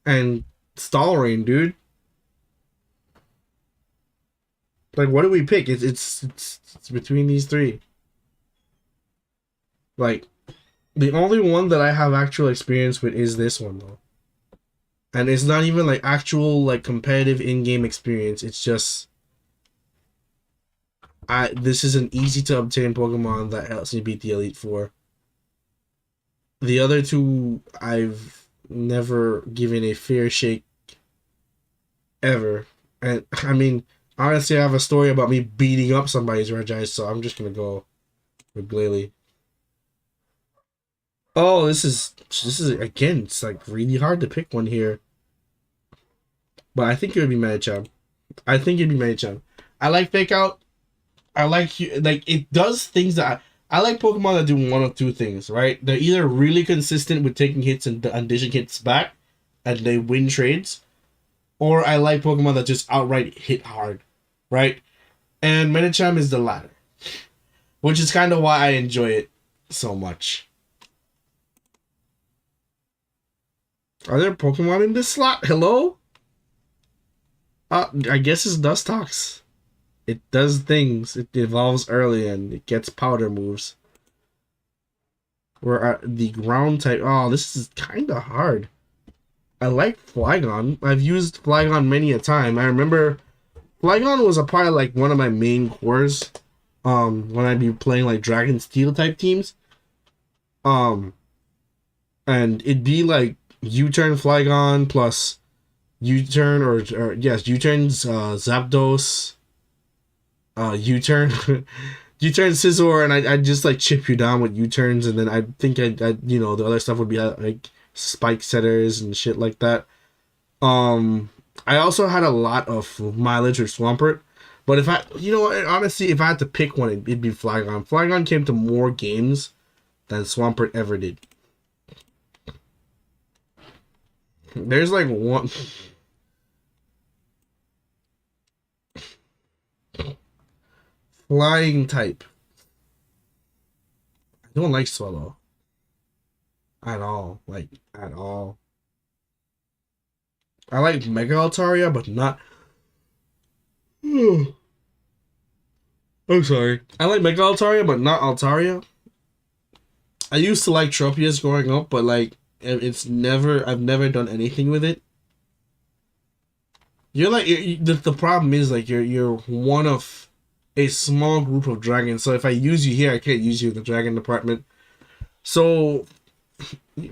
and Stalrain, dude. Like, what do we pick? It's between these three. Like, the only one that I have actual experience with is this one though, and it's not even like actual like competitive in-game experience. It's just this is an easy to obtain Pokemon that helps me beat the Elite Four. The other two I've never given a fair shake ever, and I mean. Honestly, I have a story about me beating up somebody's Regice, so I'm just gonna go with Glalie. Oh, this is again, it's like really hard to pick one here. But I think it would be Medicham. I think it'd be Medicham. I like Fake Out. I like it does things that I like Pokemon that do one of two things, right? They're either really consistent with taking hits and dishing hits back, and they win trades, or I like Pokemon that just outright hit hard, right? And Medicham is the latter, which is kind of why I enjoy it so much. Are there Pokemon in this slot? Hello? I guess it's Dustox. It does things. It evolves early and it gets powder moves. We're at the ground type. Oh, this is kind of hard. I like Flygon. I've used Flygon many a time. I remember Flygon was a part of like one of my main cores. When I'd be playing like Dragon Steel type teams. And it'd be like U-turn Flygon plus U-turn or yes, U-turns Zapdos, U-turn U-turn Scizor, and I just like chip you down with U-turns, and then I think I you know the other stuff would be like spike setters and shit like that. I also had a lot of mileage with Swampert, but if I you know what, honestly, if I had to pick one, it'd be Flygon. Flygon came to more games than Swampert ever did. There's like one. Flying type. I don't like Swallow. At all. Like, at all. I like Mega Altaria, but not. I'm sorry. I like Mega Altaria, but not Altaria. I used to like Tropius growing up, but like, it's never. I've never done anything with it. You're like the problem is like you're one of a small group of dragons. So if I use you here, I can't use you in the dragon department. So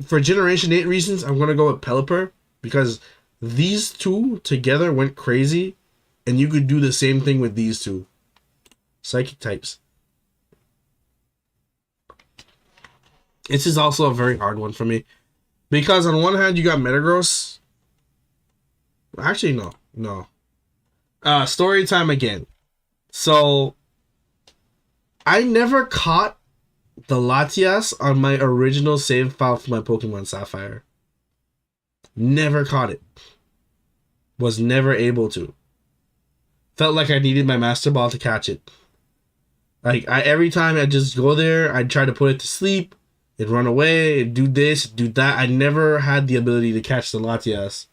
for Generation 8 reasons, I'm gonna go with Pelipper because these two together went crazy, and you could do the same thing with these two. Psychic types. This is also a very hard one for me. Because on one hand you got Metagross. Actually no. Story time again. So I never caught the Latias on my original save file for my Pokemon Sapphire. Never caught it. Was never able to. Felt like I needed my Master Ball to catch it. Like every time I just go there, I'd try to put it to sleep. It'd run away, it'd do this, do that. I never had the ability to catch the Latias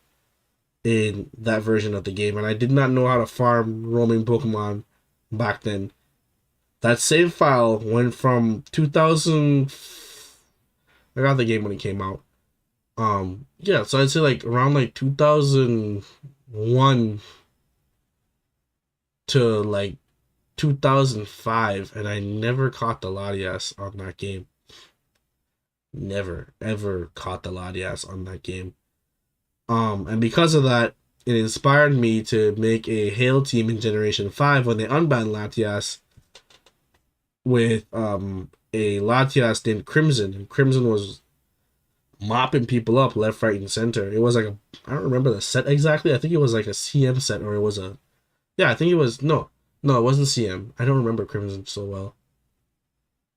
in that version of the game, and I did not know how to farm roaming Pokemon back then. That save file went from 2000. I got the game when it came out. Yeah, so I'd say like around like 2001 to like 2005, and I never caught the Latias on that game. Never ever caught the Latias on that game. And because of that, it inspired me to make a Hail team in Generation 5 when they unbanned Latias with a Latias named Crimson. And Crimson was mopping people up left, right, and center. It was like I don't remember the set exactly. I think it was like a CM set, or it was a I think it was no, it wasn't CM. I don't remember Crimson so well.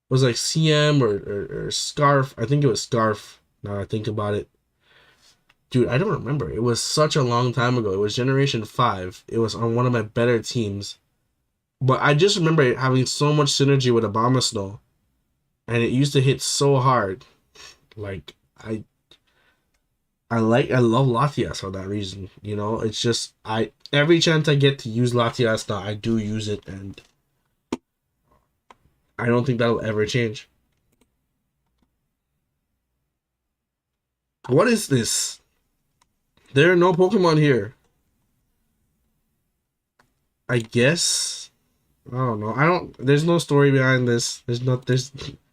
It was like CM or Scarf. I think it was Scarf. Now I think about it. Dude, I don't remember. It was such a long time ago. It was Generation 5. It was on one of my better teams. But I just remember it having so much synergy with Abomasnow. And it used to hit so hard. Like, I love Latias for that reason. You know, it's just, every chance I get to use Latias now, I do use it. And I don't think that'll ever change. What is this? There are no Pokemon here. I guess. I don't know. There's no story behind this.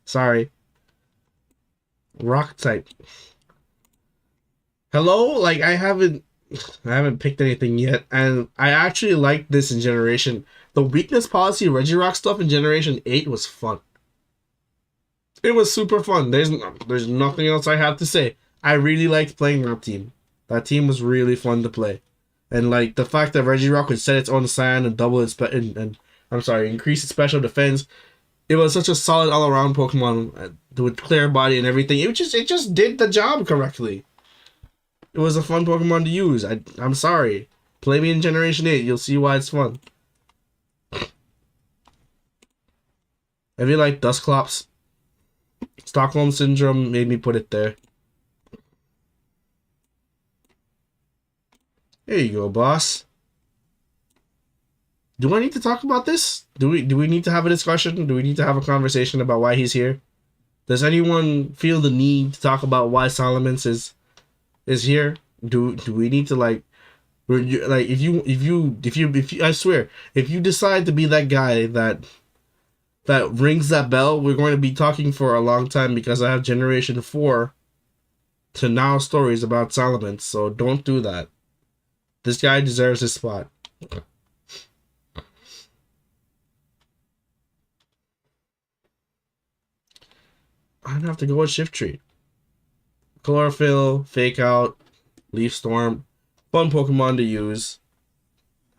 Sorry. Rock type. Hello? Like, I haven't picked anything yet. And I actually like this in Generation. The weakness policy Regirock stuff in Generation 8 was fun. It was super fun. There's nothing else I have to say. I really liked playing that team. That team was really fun to play. And like the fact that Regirock could set its own sand and double its increase its special defense. It was such a solid all around Pokemon with clear body and everything. It just did the job correctly. It was a fun Pokemon to use. I'm sorry. Play me in Generation 8, you'll see why it's fun. If you like Dusclops, Stockholm Syndrome made me put it there. There you go, boss. Do I need to talk about this? Do we need to have a discussion? Do we need to have a conversation about why he's here? Does anyone feel the need to talk about why Solomons is here? Do we need to like if you I swear, if you decide to be that guy that rings that bell, we're going to be talking for a long time because I have Generation 4 to now stories about Solomons, so don't do that. This guy deserves his spot. I'd have to go with Shift Tree. Chlorophyll, Fake Out, Leaf Storm. Fun Pokemon to use.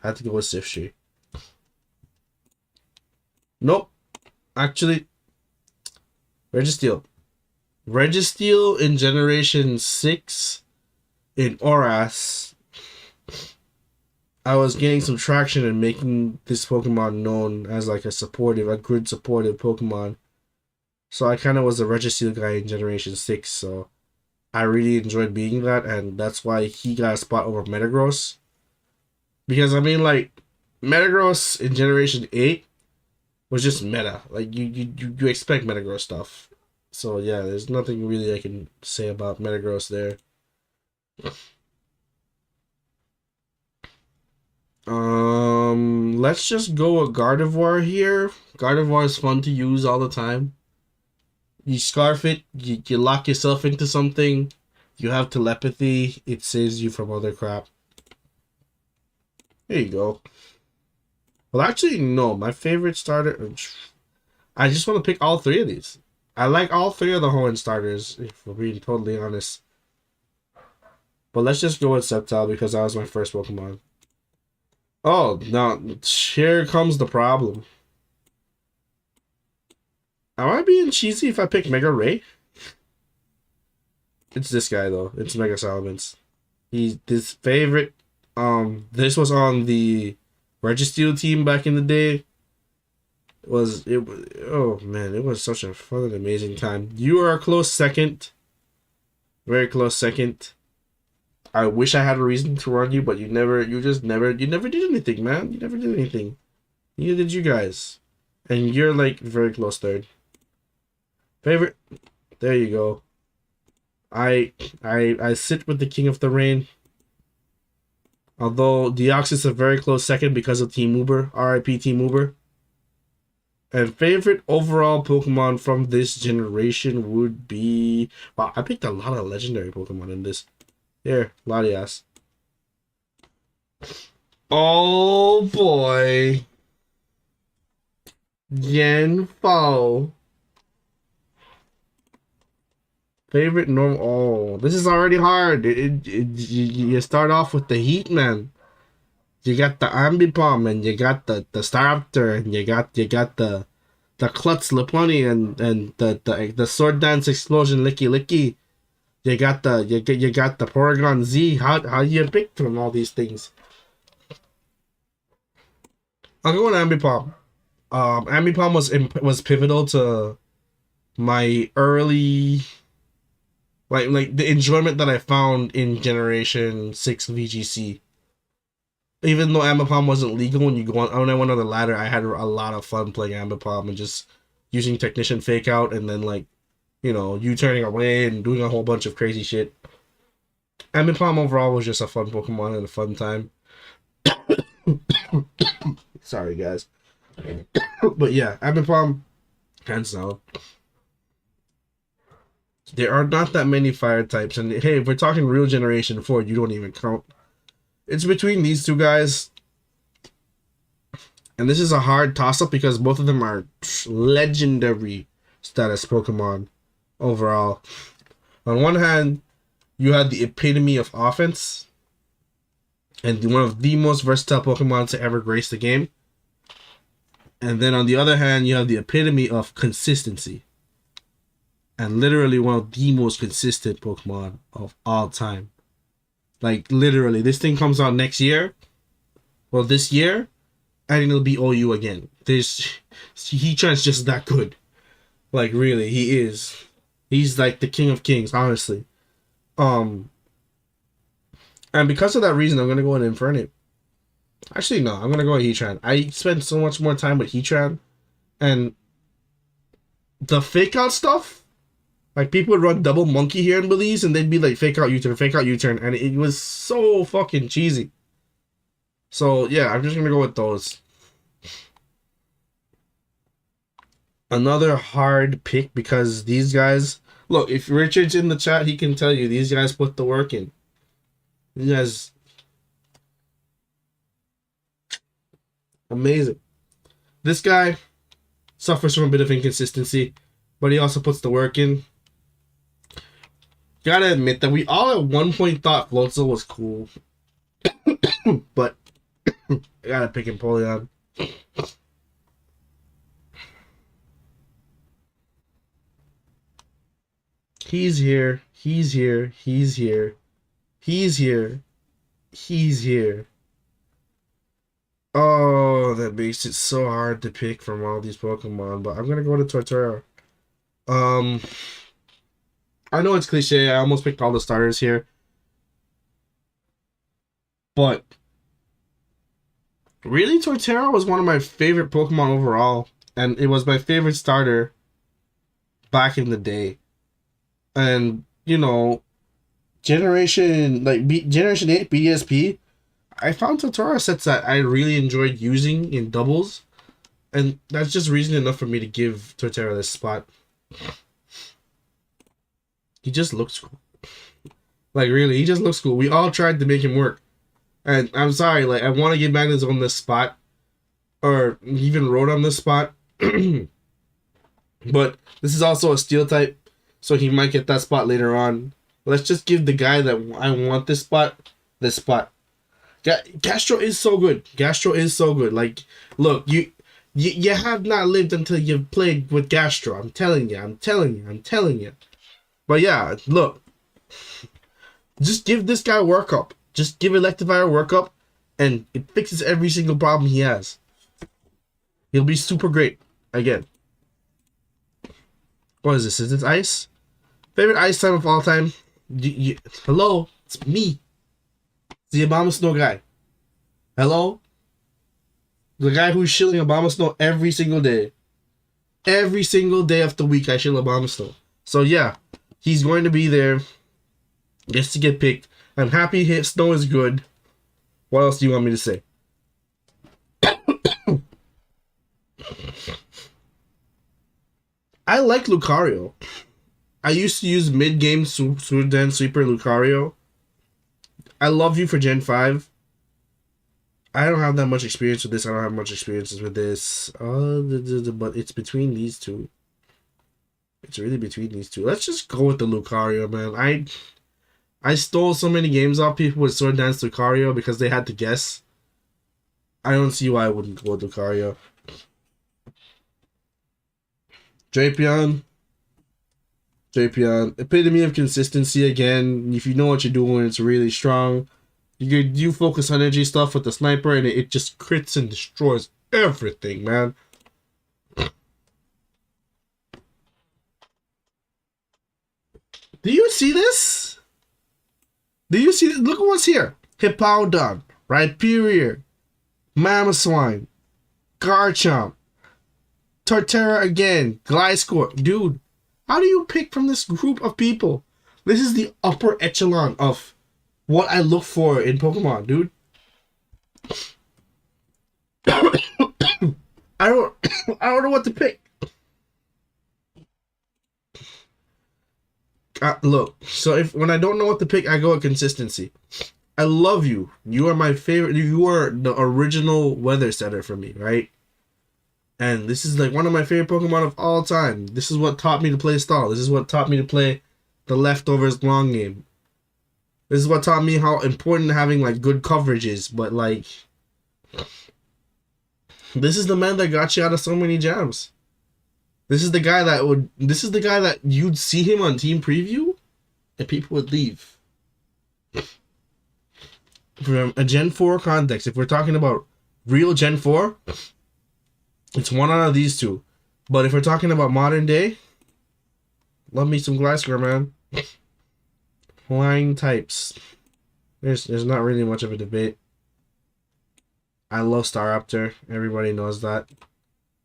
I had to go with Shift Tree. Nope. Actually, Registeel. Registeel in Generation 6 in Oras. I was getting some traction and making this Pokemon known as like a good supportive Pokemon. So I kind of was a Registeel guy in Generation 6, so I really enjoyed being that, and that's why he got a spot over Metagross. Because, I mean, like, Metagross in Generation 8 was just meta. Like, you expect Metagross stuff. So, yeah, there's nothing really I can say about Metagross there. Let's just go with Gardevoir here. Gardevoir is fun to use all the time. You scarf it, you lock yourself into something, you have telepathy, it saves you from other crap. There you go. Well, actually, no. My favorite starter... I just want to pick all three of these. I like all three of the Hoenn starters, if we're being totally honest. But let's just go with Sceptile because that was my first Pokemon. Oh, now, here comes the problem. Am I being cheesy if I pick Mega Ray? It's this guy though. It's Mega Salamence. He's his favorite. This was on the Registeel team back in the day. Oh man, it was such a fun and amazing time. You are a close second. Very close second. I wish I had a reason to run you, but you never did anything, man. You never did anything. Neither did you guys. And you're like very close third. Favorite, there you go. I sit with the King of the Rain. Although Deoxys is a very close second because of Team Uber. RIP Team Uber. And favorite overall Pokemon from this generation would be... Wow, I picked a lot of legendary Pokemon in this. Here, Latias. Oh boy. Genfo. Favorite normal. Oh, this is already hard. You start off with the Heat Man. You got the Ambipom, and you got the Staraptor, and you got the Klutz Lopunny, and the Sword Dance Explosion Licky Licky. You got the Porygon Z. How you pick from all these things? I'll go with Ambipom. Ambipom was pivotal to my early. Like the enjoyment that I found in Generation 6 VGC. Even though Ambipom wasn't legal when I went on the ladder, I had a lot of fun playing Ambipom and just using Technician Fake Out and then like, you know, you turning away and doing a whole bunch of crazy shit. Ambipom overall was just a fun Pokemon and a fun time. Sorry guys. But yeah, Ambipom, hands down. There are not that many fire types, and hey, if we're talking real Generation 4, you don't even count. It's between these two guys. And this is a hard toss-up because both of them are legendary status Pokemon overall. On one hand, you had the epitome of offense, and one of the most versatile Pokemon to ever grace the game. And then on the other hand, you have the epitome of consistency. And literally one of the most consistent Pokemon of all time. Like, literally, this thing comes out next year. Well, this year. And it'll be OU again. Heatran's just that good. Like, really, he is. He's like the king of kings, honestly. And because of that reason, I'm gonna go with Infernape. Actually, no, I'm gonna go with Heatran. I spend so much more time with Heatran, and the fake out stuff. Like people would run double monkey here in Belize, and they'd be like fake out U-turn, and it was so fucking cheesy. So yeah, I'm just gonna go with those. Another hard pick because these guys. Look, if Richard's in the chat, he can tell you these guys put the work in. These guys, amazing. This guy suffers from a bit of inconsistency, but he also puts the work in. Gotta admit that we all at one point thought Floatzel was cool, but I gotta pick Empoleon. He's here. He's here. He's here. He's here. He's here. Oh, that makes it so hard to pick from all these Pokemon, but I'm gonna go to Torterra. I know it's cliche. I almost picked all the starters here, but really, Torterra was one of my favorite Pokemon overall, and it was my favorite starter back in the day. And you know, Generation 8 BDSP, I found Torterra sets that I really enjoyed using in doubles, and that's just reason enough for me to give Torterra this spot. He just looks cool. Like really, he just looks cool. We all tried to make him work. And I'm sorry, like I want to give Magnus on this spot. Or even Road on this spot. But this is also a steel type, so he might get that spot later on. Let's just give the guy that I want this spot. Gastro is so good. Gastro is so good. Like, look, you have not lived until you've played with Gastro. I'm telling you. But yeah, look. Just give this guy workup. Just give Electivire workup, and it fixes every single problem he has. He'll be super great. Again. What is this? Is this ice? Favorite ice time of all time? Hello? It's me. The Obama Snow guy. Hello? The guy who's shilling Obama Snow every single day. Every single day of the week I shill Obama Snow. So yeah, he's going to be there. Gets to get picked. I'm happy Snow is good. What else do you want me to say? I like Lucario. I used to use mid-game Sudan Sweeper Lucario. I love you for Gen 5. I don't have that much experience with this. I don't have much experiences with this. But it's between these two. It's really between these two. Let's just go with the Lucario, man. I stole so many games off people with Sword Dance Lucario because they had to guess. I don't see why I wouldn't go with Lucario. Drapion. Epitome of consistency again. If you know what you're doing, it's really strong. You focus on energy stuff with the sniper, and it just crits and destroys everything, man. Do you see this? Look at what's here. Hippowdon, Rhyperior, Mamoswine, Garchomp, Torterra again, Gliscor. Dude, how do you pick from this group of people? This is the upper echelon of what I look for in Pokemon, dude. I don't know what to pick. Look, so when I don't know what to pick, I go with consistency. I love you. You are my favorite. You are the original weather setter for me, right? And this is like one of my favorite Pokemon of all time. This is what taught me to play Stall. This is what taught me to play the leftovers long game. This is what taught me how important having like good coverage is. But like, this is the man that got you out of so many jams. This is the guy that you'd see him on team preview, and people would leave. From a Gen 4 context, if we're talking about real Gen 4, it's one out of these two. But if we're talking about modern day, love me some Gliscor, man. Flying types. There's not really much of a debate. I love Staraptor. Everybody knows that.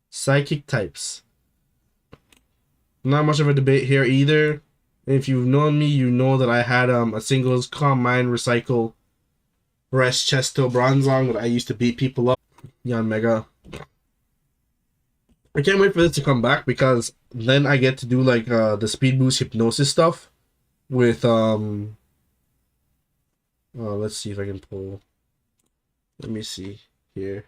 Psychic types. Not much of a debate here either. If you've known me, you know that I had a singles Calm Mind Recycle Rest Chesto Bronzong that I used to beat people up. Yon Mega. I can't wait for this to come back because then I get to do like the speed boost hypnosis stuff with let's see if I can pull. Let me see here.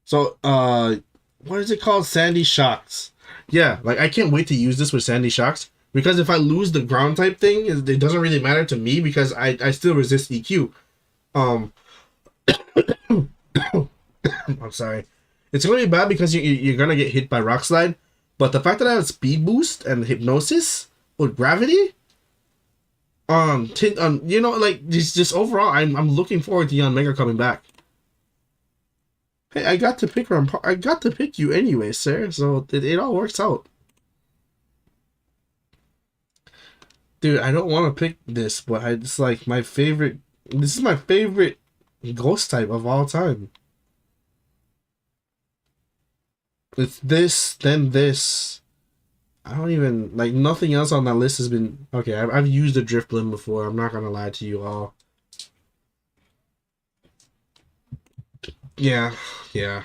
So what is it called? Sandy Shocks. Yeah, like I can't wait to use this with Sandy Shocks because if I lose the ground type thing, it doesn't really matter to me because I still resist EQ. I'm sorry. It's gonna be bad because you're gonna get hit by Rock Slide, but the fact that I have Speed Boost and Hypnosis with Gravity, you know, like just overall, I'm looking forward to Yon Mega coming back. Hey, I got to pick her. I got to pick you anyway, sir. So it all works out. Dude, I don't want to pick this, but it's like my favorite. This is my favorite ghost type of all time. It's this, then this. I don't even like nothing else on that list has been okay. I've used the Drifblim before. I'm not gonna lie to you all. Yeah, yeah.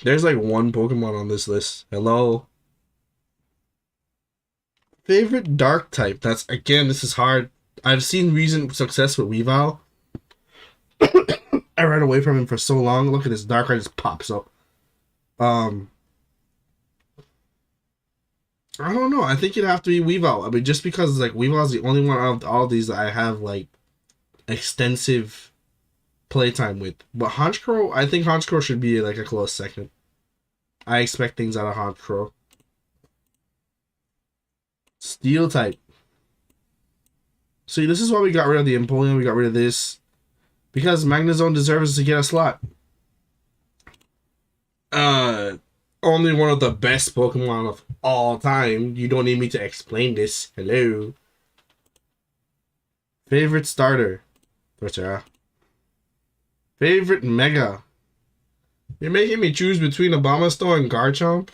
There's like one Pokemon on this list. Hello. Favorite dark type. That's again. This is hard. I've seen recent success with Weavile. I ran away from him for so long. Look at this Darkrai just pops up. I don't know. I think it'd have to be Weavile. I mean, just because like Weavile's the only one out of all these that I have like extensive playtime with. But Honchkrow, I think Honchkrow should be like a close second. I expect things out of Honchkrow. Steel type. See, this is why we got rid of the Empoleon. We got rid of this. Because Magnezone deserves to get a slot. Only one of the best Pokemon of all time. You don't need me to explain this. Hello. Favorite starter. Torterra. Favorite Mega. You're making me choose between Abomasnow and Garchomp.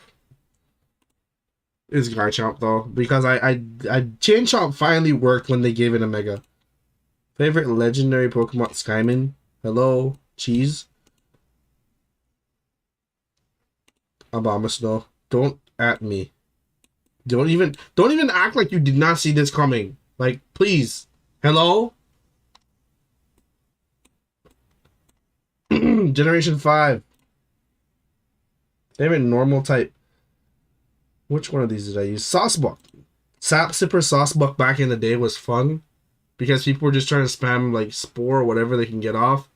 It's Garchomp though, because Chain Chomp finally worked when they gave it a Mega. Favorite legendary Pokemon, Skyman. Hello, Cheese. Abomasnow. Don't at me. Don't even act like you did not see this coming. Like, please. Hello? Generation 5. Favorite normal type. Which one of these did I use? Saucebuck. Sap Sipper Saucebuck back in the day was fun. Because people were just trying to spam like Spore or whatever they can get off.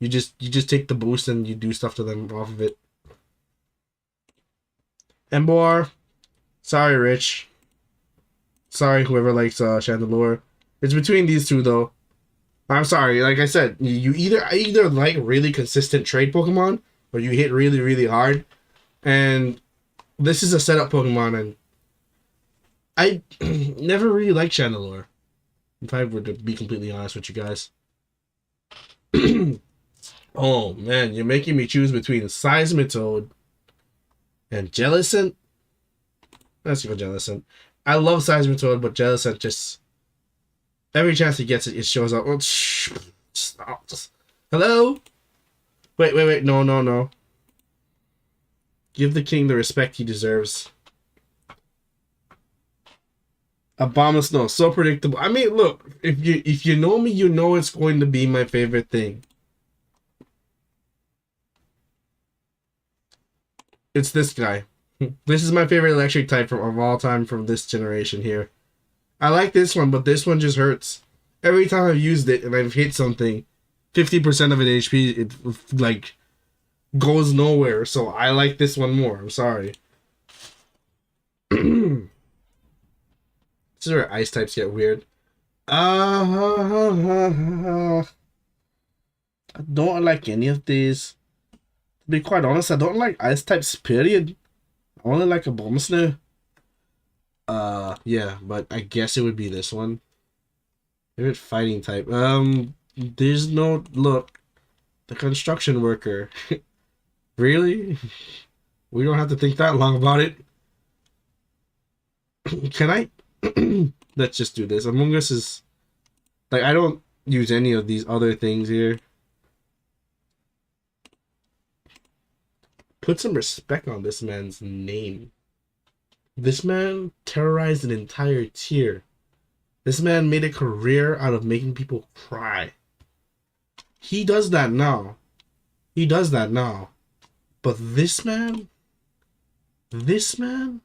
You just take the boost and you do stuff to them off of it. Emboar. Sorry, Rich. Sorry, whoever likes Chandelure. It's between these two though. I'm sorry, like I said, you either like really consistent trade Pokemon or you hit really, really hard. And this is a setup Pokemon and I never really liked Chandelure. If I were to be completely honest with you guys. Oh man, you're making me choose between Seismitoad and Jellicent. Let's go Jellicent. I love Seismitoad, but Jellicent just every chance he gets it, it shows up. Oh, stop. Hello? Wait. No. Give the king the respect he deserves. Abomasnow, so predictable. I mean, look, if you know me, you know it's going to be my favorite thing. It's this guy. This is my favorite electric type of all time from this generation here. I like this one, but this one just hurts. Every time I've used it and I've hit something, 50% of it HP, it like goes nowhere. So I like this one more. I'm sorry. This is where ice types get weird. I don't like any of these. To be quite honest, I don't like ice types, period. I only like Abomasnow. Yeah, but I guess it would be this one. Favorite fighting type. There's no look. The construction worker. Really? We don't have to think that long about it. Can I? Let's just do this. Among Us is like I don't use any of these other things here. Put some respect on this man's name. This man terrorized an entire tier. This man made a career out of making people cry. He does that now. He does that now. But this man made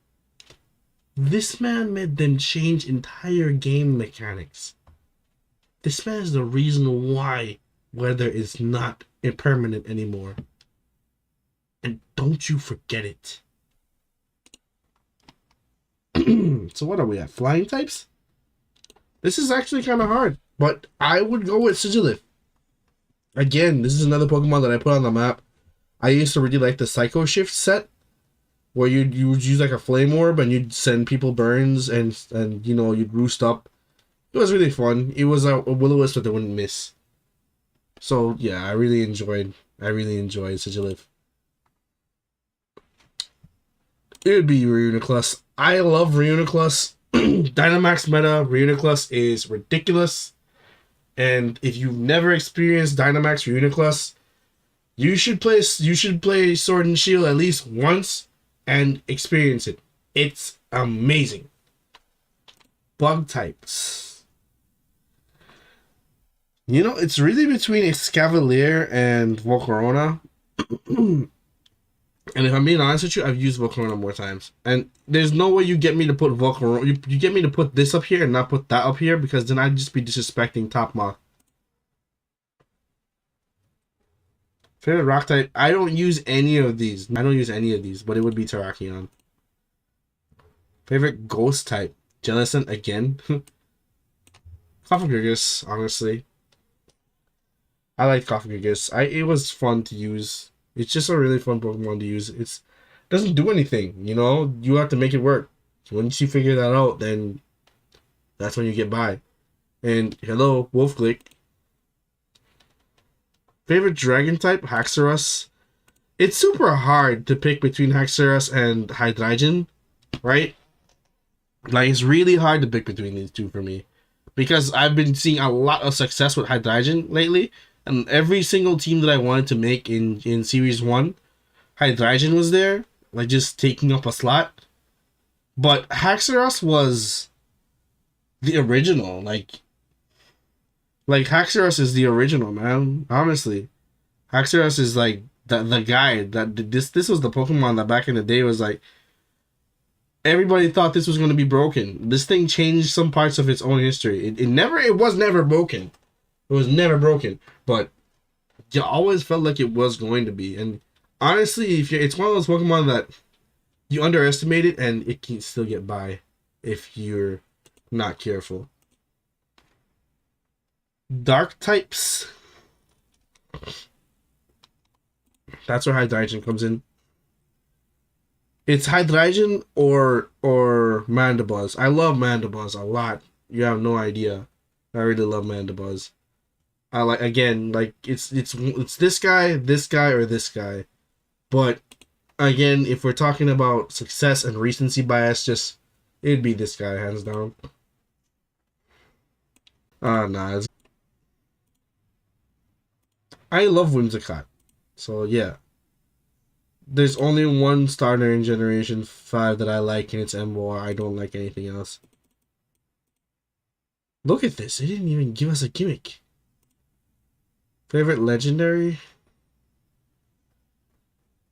them change entire game mechanics. This man is the reason why weather is not impermanent anymore. And don't you forget it. So what are we at? Flying types? This is actually kind of hard, but I would go with Sigilif. Again, this is another Pokemon that I put on the map. I used to really like the Psycho Shift set, where you would use like a Flame Orb and you'd send people burns and you know you'd roost up. It was really fun. It was a Will-O-Wisp that they wouldn't miss. So yeah, I really enjoyed Sigilif. It would be Reuniclus. I love Reuniclus. Dynamax meta Reuniclus is ridiculous. And if you've never experienced Dynamax Reuniclus, you should play Sword and Shield at least once and experience it. It's amazing. Bug types. You know, it's really between Escavalier and Volcarona. And if I'm being honest with you, I've used Volcarona more times. And there's no way you get me to put Volcarona. You get me to put this up here and not put that up here, because then I'd just be disrespecting Top Moth. Favorite rock type? I don't use any of these. But it would be Terrakion. Favorite ghost type? Jellicent again? Cofagrigus, honestly. I like Cofagrigus. It was fun to use. It's just a really fun Pokemon to use. It doesn't do anything, you know? You have to make it work. Once you figure that out, then that's when you get by. And hello, Wolfglick. Favorite dragon type? Haxorus. It's super hard to pick between Haxorus and Hydreigon, right? Like, it's really hard to pick between these two for me. Because I've been seeing a lot of success with Hydreigon lately. And every single team that I wanted to make in Series 1, Hydreigon was there. Like, just taking up a slot. But Haxorus was the original. Like Haxorus is the original, man. Honestly. Haxorus is like the guy. This was the Pokemon that back in the day was like, everybody thought this was going to be broken. This thing changed some parts of its own history. It was never broken. It was never broken, but you always felt like it was going to be. And honestly, it's one of those Pokemon that you underestimate it, and it can still get by if you're not careful. Dark types. That's where Hydreigon comes in. It's Hydreigon or Mandibuzz. I love Mandibuzz a lot. You have no idea. I really love Mandibuzz. I like, again, like it's this guy, or this guy. But again, if we're talking about success and recency bias, it'd be this guy, hands down. Nah. I love Whimsicott. So yeah. There's only one starter in Generation 5 that I like, and it's Emboar. I don't like anything else. Look at this. They didn't even give us a gimmick. Favorite legendary?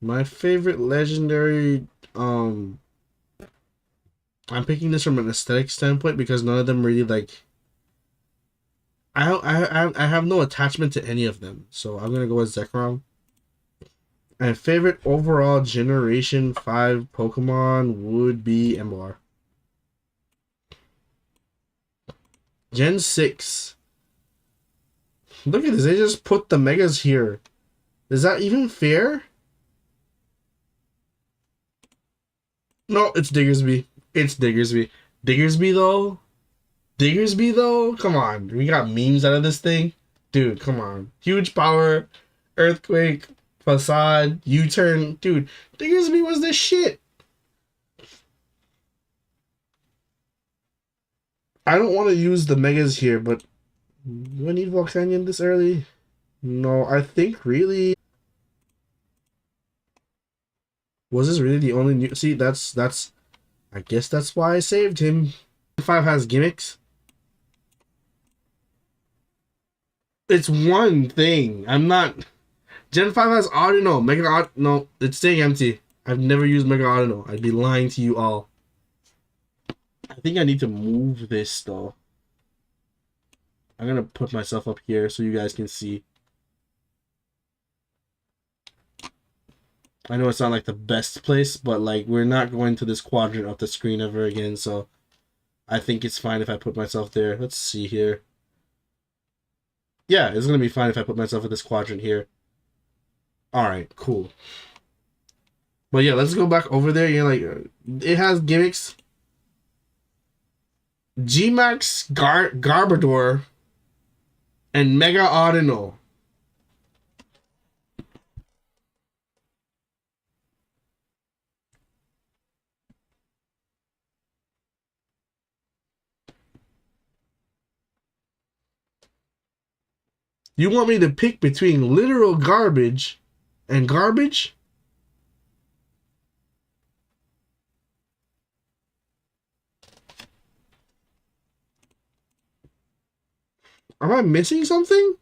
My favorite legendary, I'm picking this from an aesthetic standpoint because none of them really, like, I have no attachment to any of them. So I'm going to go with Zekrom. And favorite overall Generation 5 Pokemon would be Emboar. Gen 6. Look at this. They just put the Megas here. Is that even fair? No, it's Diggersby. It's Diggersby. Diggersby though? Diggersby though? Come on. We got memes out of this thing. Dude, come on. Huge power, earthquake, facade, U-turn. Dude, Diggersby was the shit. I don't want to use the megas here, but do I need Volcanion this early? No, I think really. Was this really the only new? See, that's. I guess that's why I saved him. 5 has gimmicks. It's one thing. I'm not. Gen 5 has Audino. Mega Aud. No, it's staying empty. I've never used Mega Audino. I'd be lying to you all. I think I need to move this though. I'm gonna put myself up here so you guys can see. I know it's not like the best place, but like we're not going to this quadrant of the screen ever again, so I think it's fine if I put myself there. Let's see here. Yeah, it's gonna be fine if I put myself in this quadrant here. Alright, cool. But yeah, let's go back over there. You're like, it has gimmicks. G-Max, Garbodor, and Mega Audino. You want me to pick between literal garbage and garbage? Am I missing something?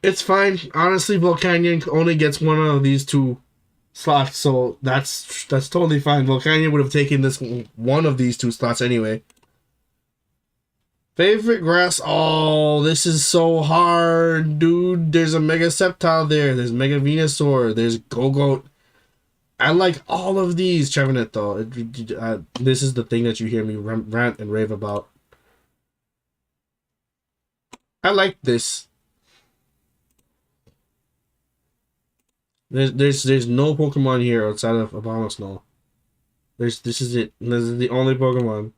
It's fine. Honestly, Volcanion only gets one of these two slots, so that's totally fine. Volcanion would have taken this one of these two slots anyway. Favorite grass? Oh, this is so hard, dude. There's a Mega Sceptile there. There's Mega Venusaur. There's Go-Goat. I like all of these, Trevenant, though. This is the thing that you hear me rant and rave about. I like this. There's no Pokemon here outside of Abomasnow. This is it. This is the only Pokemon.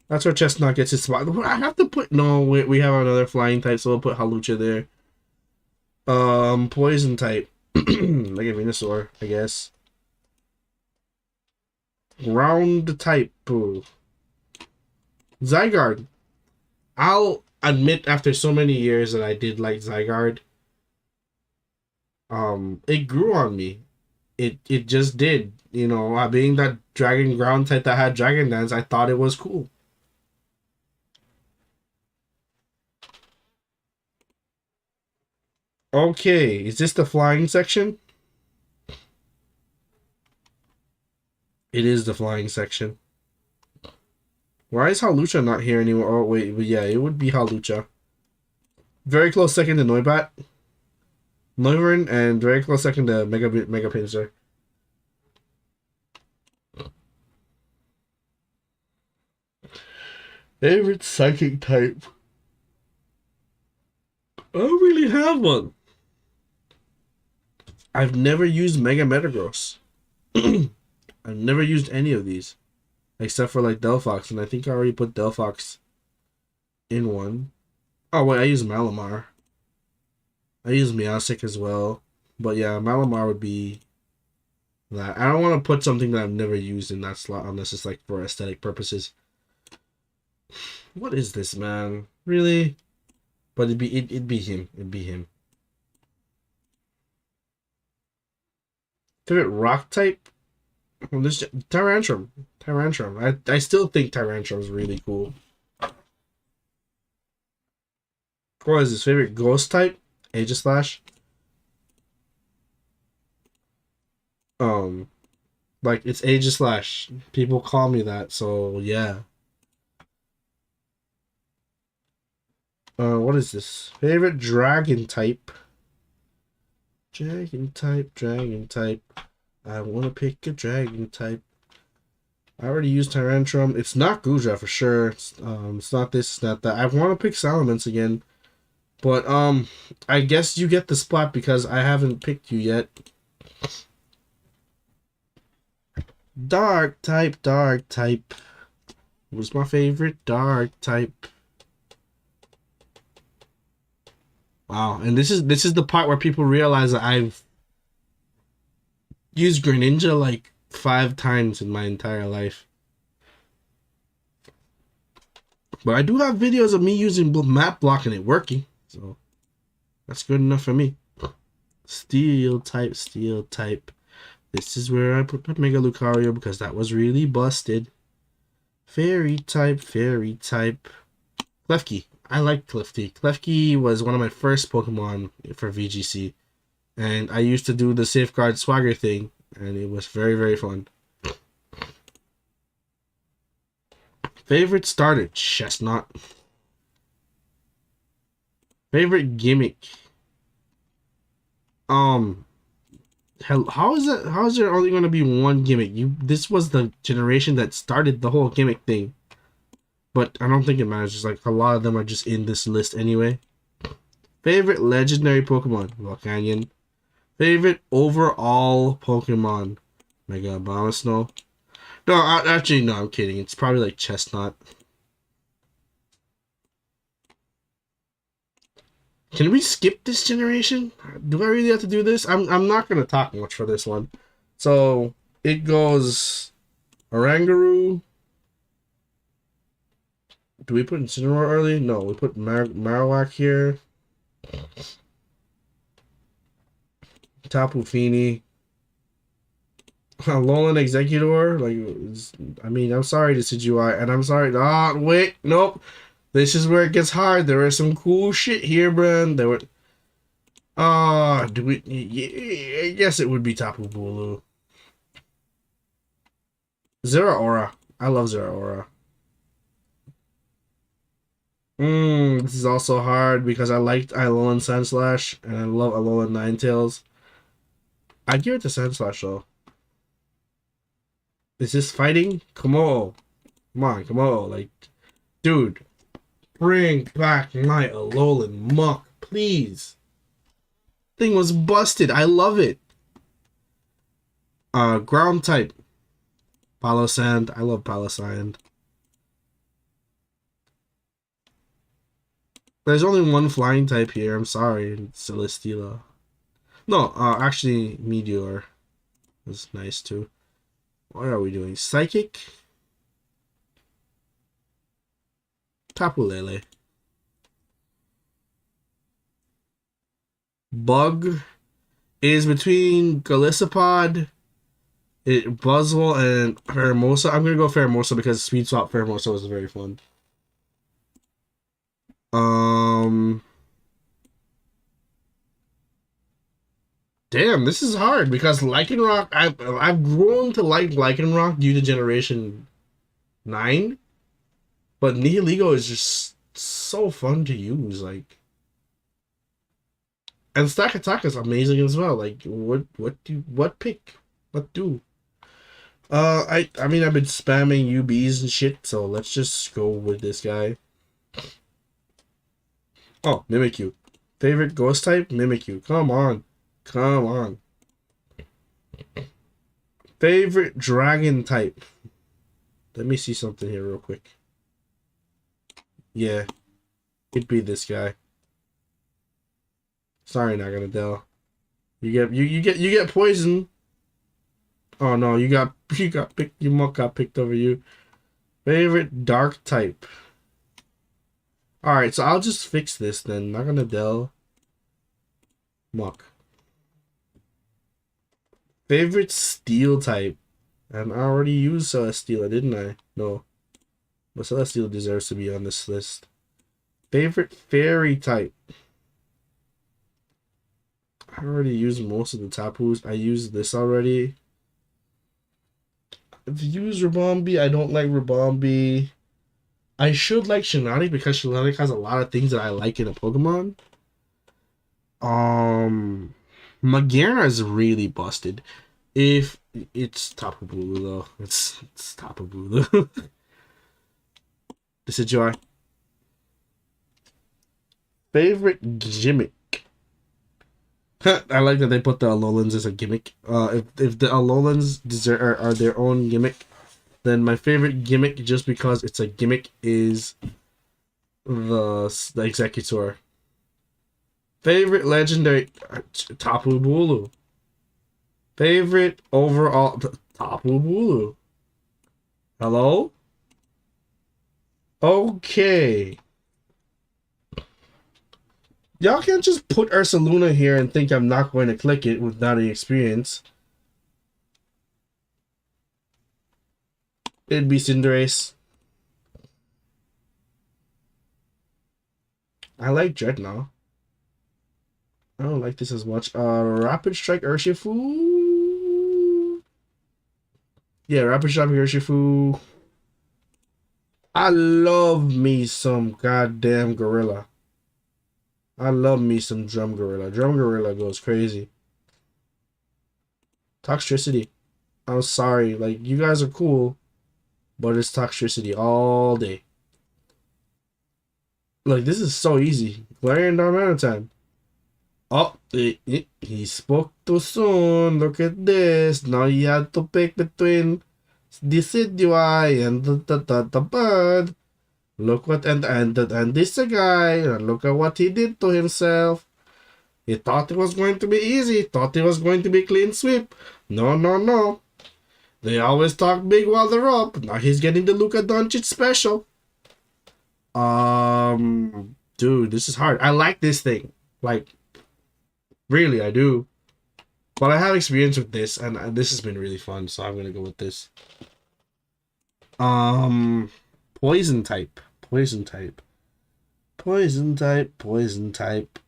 That's where Chestnut gets his spot. I have to put no. We have another flying type, so we'll put Halucha there. Poison type. Like a Venusaur, I guess. Ground type. Ooh. Zygarde. I'll admit after so many years that I did like Zygarde. It grew on me. It just did. You know, being that dragon ground type that had Dragon Dance, I thought it was cool. Okay, is this the flying section? It is the flying section. Why is Halucha not here anymore? Oh, wait, but yeah, it would be Halucha. Very close second to Noibat. Noivern, and very close second to Mega Pinsir. Favorite psychic type? I don't really have one. I've never used Mega Metagross. I've never used any of these. Except for like Delphox, and I think I already put Delphox in one. Oh wait, I use Malamar. I use Meowstic as well. But yeah, Malamar would be that. I don't want to put something that I've never used in that slot unless it's like for aesthetic purposes. What is this, man? Really? But it'd be him. It'd be him. Favorite rock type? Well, this Tyrantrum. I still think Tyrantrum's really cool. What is his favorite ghost type? Aegislash. Like it's Aegislash. People call me that, so yeah. What is this? Favorite dragon type? Dragon type. I want to pick a dragon type. I already used Tyrantrum. It's not Guja for sure. It's not this, it's not that. I want to pick Salamence again. But I guess you get the spot because I haven't picked you yet. Dark type, dark type. Who's my favorite dark type? Wow, and this is the part where people realize that I've used Greninja like 5 times in my entire life. But I do have videos of me using map block and it working, so that's good enough for me. Steel type, steel type. This is where I put Mega Lucario because that was really busted. Fairy type, fairy type. Klefki. I like Klefki. Klefki was one of my first Pokemon for VGC. And I used to do the Safeguard Swagger thing, and it was very, very fun. Favorite starter? Chestnut. Favorite gimmick? How is it? How is there only going to be one gimmick? This was the generation that started the whole gimmick thing. But I don't think it matters. Just like a lot of them are just in this list anyway. Favorite legendary Pokemon? Volcanion. Favorite overall Pokemon? Mega Abomasnow. No, actually, no, I'm kidding. It's probably like Chestnut. Can we skip this generation? Do I really have to do this? I'm not gonna talk much for this one. So it goes Oranguru. Do we put Incineroar early? No, we put Marowak here. Tapu Fini. Alolan Executor. Like, I mean, I'm sorry to Decidueye, and I'm sorry. Ah, wait, nope. This is where it gets hard. There is some cool shit here, Bren. There were. Do we? Yeah, I guess it would be Tapu Bulu. Zeraora. I love Zeraora. This is also hard because I liked Alolan Sandslash and I love Alolan Ninetales. I'd give it to Sandslash though. Is this fighting? Come on. Come on, come on. Like, dude, bring back my Alolan Muck, please. Thing was busted. I love it. Ground type. Palossand. I love Palossand. There's only one flying type here. I'm sorry. It's Celesteela. No, actually, Meteor is nice too. What are we doing? Psychic? Tapu Lele. Bug is between Golisopod, Buzzwole, and Pheromosa. I'm gonna go Pheromosa because Speed Swap Pheromosa was very fun. Damn, this is hard because Lycanroc. I've grown to like Lycanroc due to Generation 9, but Nihilego is just so fun to use. Like, and Stack Attack is amazing as well. Like, what pick? What do? I mean, I've been spamming UBs and shit, so let's just go with this guy. Oh, Mimikyu. Favorite ghost type? Mimikyu. Come on. Come on. Favorite dragon type? Let me see something here real quick. Yeah. It'd be this guy. Sorry, Naganadel. You get poison. Oh no, you got picked. Your muck got picked over you. Favorite dark type. Alright, so I'll just fix this then. Naganadel. Muck. Favorite steel type. And I already used Celesteela, didn't I? No. But Celesteela deserves to be on this list. Favorite fairy type. I already used most of the Tapus. I used this already. I've used Ribombee. I don't like Ribombee. I should like Shiinotic because Shiinotic has a lot of things that I like in a Pokemon. Magearna is really busted. If it's Tapu Bulu though. It's Tapu Bulu. This is Joy. Favorite gimmick. I like that they put the Alolans as a gimmick. If the Alolans deserve are their own gimmick, then my favorite gimmick, just because it's a gimmick, is the Executor. Favorite legendary Tapu Bulu. Favorite overall Tapu Bulu. Hello? Okay. Y'all can't just put Ursaluna here and think I'm not going to click it without any experience. It'd be Cinderace. I like Dreadnought. I don't like this as much. Rapid Strike Urshifu. Yeah, Rapid Strike Urshifu. I love me some goddamn Gorilla. I love me some Drum Gorilla. Drum Gorilla goes crazy. Toxtricity. I'm sorry. Like, you guys are cool, but it's Toxtricity all day. Like, this is so easy. Galarian Darmanitan. Oh, he spoke too soon. Look at this. Now you have to pick between Decidueye and the bird. Look what and this guy. Look at what he did to himself. He thought it was going to be easy. Thought it was going to be clean sweep. No, no, no. They always talk big while they're up. Now he's getting the Luka Doncic special. Dude, this is hard. I like this thing. Like, really, I do. But I have experience with this, and this has been really fun, so I'm gonna go with this. Poison type. Poison type. Poison type. Poison type.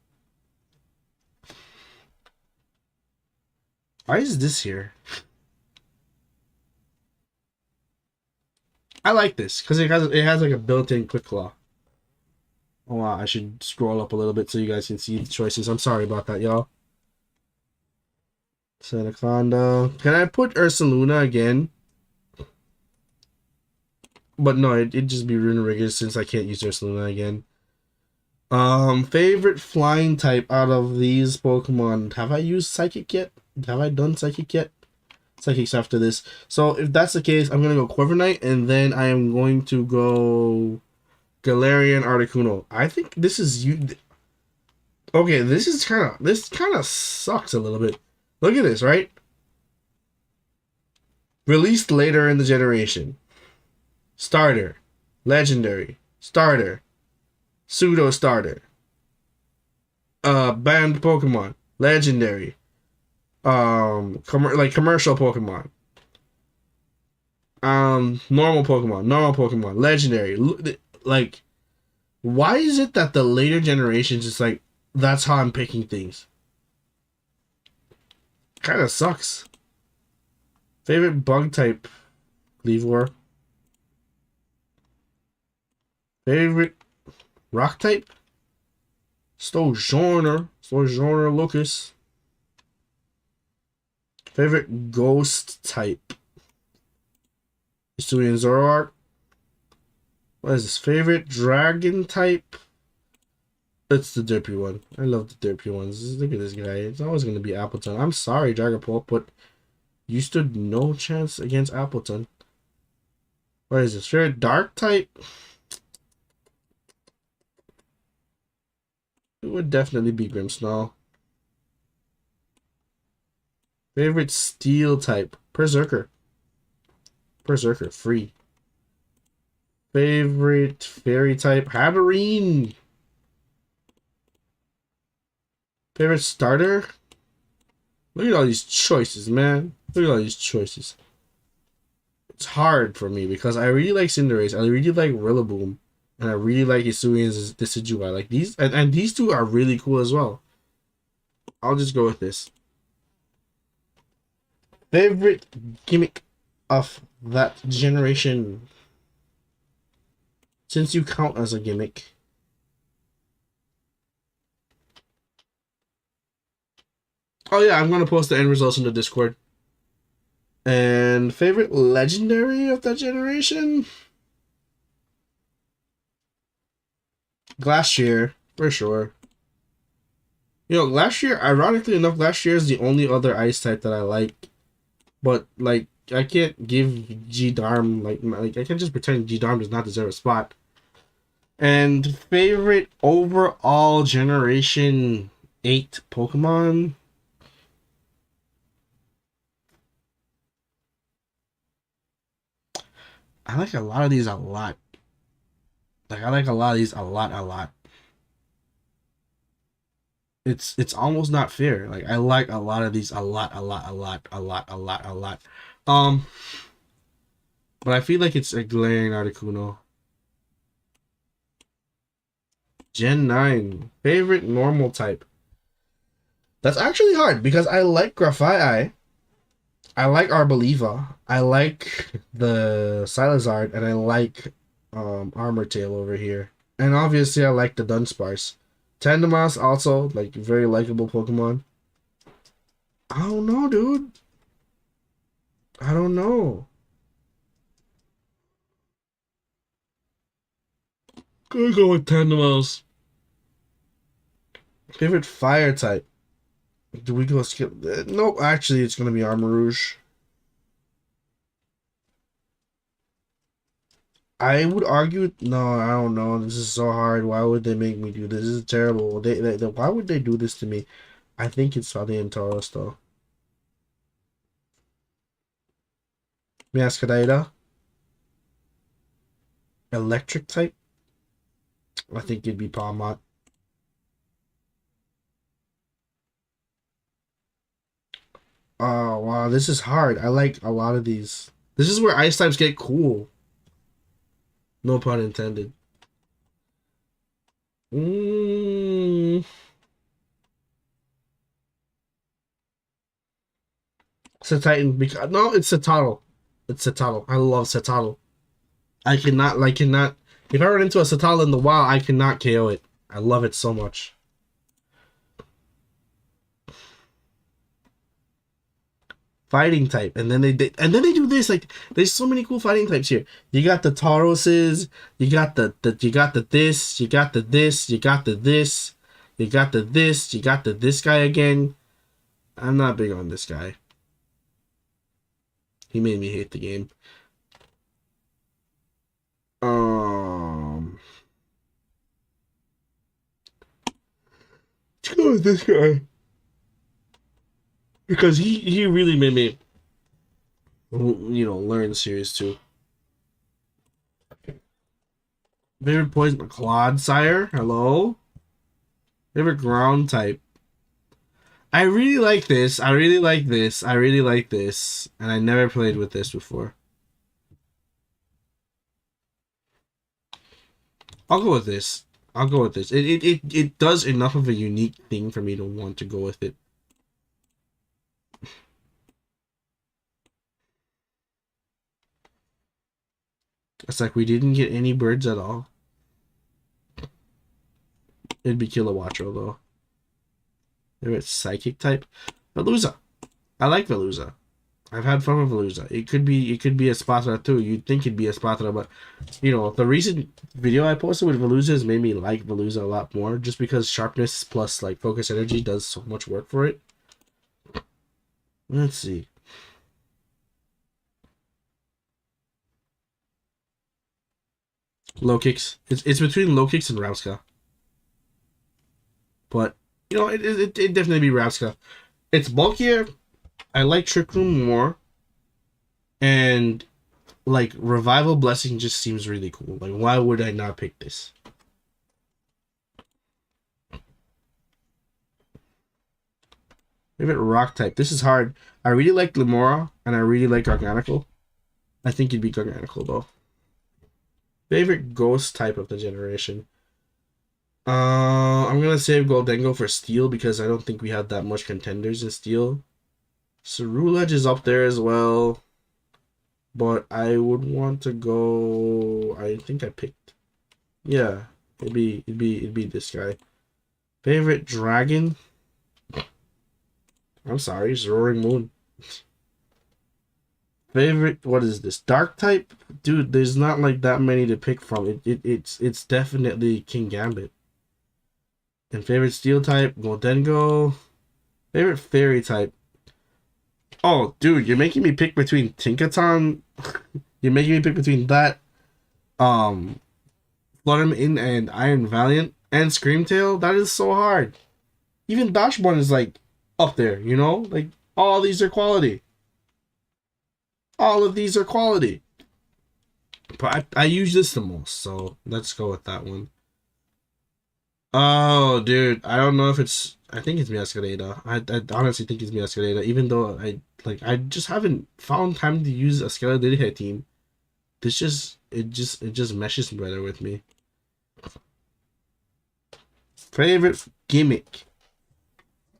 Why is this here? I like this because it has like a built-in Quick Claw. Oh wow, I should scroll up a little bit so you guys can see the choices. I'm sorry about that, y'all. Seneconda. Can I put Ursaluna again? But no, it'd just be Runeriggers since I can't use Ursaluna again. Favorite flying type out of these Pokemon. Have I used Psychic yet? Have I done Psychic yet? Psychics after this. So if that's the case, I'm gonna go Corviknight, and then I am going to go Galarian Articuno. I think this is you. Okay, this kind of sucks a little bit. Look at this, right? Released later in the generation. Starter, legendary, starter, pseudo starter. Banned Pokemon, legendary. Commercial Pokemon. Normal Pokemon, legendary. Like, why is it that the later generations is like, that's how I'm picking things? Kind of sucks. Favorite bug type, Leevor. Favorite rock type, Stojorner Lucas. Favorite ghost type, Hisuian Zoroark. What is this? Favorite dragon type? It's the derpy one. I love the derpy ones. Look at this guy. It's always going to be Appleton. I'm sorry, Dragapult, but you stood no chance against Appleton. What is this? Favorite dark type? It would definitely be Grimmsnarl. Favorite steel type? Berserker. Berserker, free. Favorite fairy type? Hatterene. Favorite starter? Look at all these choices, man. Look at all these choices. It's hard for me because I really like Cinderace. I really like Rillaboom. And I really like Hisuian's Decidueye. Like these, and these two are really cool as well. I'll just go with this. Favorite gimmick of that generation? Since you count as a gimmick. Oh yeah, I'm gonna post the end results in the Discord. And favorite legendary of that generation? Glacier. For sure. You know, last year, ironically enough, last year is the only other ice type that I like. But like, I can't give G-Darm like I can't just pretend G-Darm does not deserve a spot. And favorite overall Generation 8 Pokemon? I like a lot of these a lot. Like I like a lot of these a lot. It's almost not fair. Like I like a lot of these a lot. Um, but I feel like it's a glaring Articuno. Gen 9. Favorite normal type. That's actually hard because I like Graphite. I like Arboliva. I like the Silazard, and I like Armor Tail over here. And obviously I like the Dunsparce. Tandemaus also, like, very likable Pokemon. I don't know, dude. I don't know. Gonna go with Tandemaus. Favorite fire type. Do we go skip? Nope, actually it's gonna be Armarouge. I would argue. No, I don't know. This is so hard. Why would they make me do this? This is terrible. Why would they do this to me? I think it's Saudi and Taurus though. Miascadida. Electric type. I think it'd be Palmot. Oh wow, this is hard. I like a lot of these. This is where ice types get cool. No pun intended. Mm, it's a Titan because no, it's Setano. It's Setano. I love Setano. I cannot. If I run into a Setano in the wild, I cannot KO it. I love it so much. Fighting type, and then they do this like there's so many cool fighting types here. You got the Tauroses, you got you got the this, you got the this, you got the this, you got the this, you got the this guy again. I'm not big on this guy. He made me hate the game. Um, let's go with this guy because he really made me learn series 2. Favorite poison Claude Sire. Hello. Favorite ground type. I really like this. I really like this. I really like this. And I never played with this before. I'll go with this. I'll go with this. It does enough of a unique thing for me to want to go with it. It's like we didn't get any birds at all. It'd be Kilowattrel though. Favorite psychic type. Veluza. I like Veluza. I've had fun with Veluza. It could be a Spatula too. You'd think it'd be a Spatula, but the recent video I posted with Veluza has made me like Veluza a lot more, just because sharpness plus like focus energy does so much work for it. Let's see. Low kicks. It's between low kicks and Rauska. But it definitely be Rauska. It's bulkier. I like Trick Room more. And like Revival Blessing just seems really cool. Like why would I not pick this? Favorite rock type. This is hard. I really like Limora and I really like Garganical. I think it'd be Garganical though. Favorite ghost type of the generation. I'm gonna save Goldengo for Steel because I don't think we have that much contenders in Steel. Cerulege is up there as well. But I would want to go. I think I picked. Yeah, it'd be this guy. Favorite dragon. I'm sorry, it's Roaring Moon. Favorite, what is this? Dark type, dude. There's not like that many to pick from. It's definitely King Gambit. And favorite steel type, Goldengo. Favorite fairy type. Oh, dude, you're making me pick between Tinkaton. You're making me pick between that, um, Fluttermane and Iron Valiant and Screamtail. That is so hard. Even Dashbun is like up there, you know? Like all these are quality. All of these are quality. But I use this the most, so let's go with that one. Oh, dude, I don't know if it's. I think it's Miascalada. I honestly think it's Miascalada, even though I just haven't found time to use a Scaladita team. This just meshes better with me. Favorite gimmick.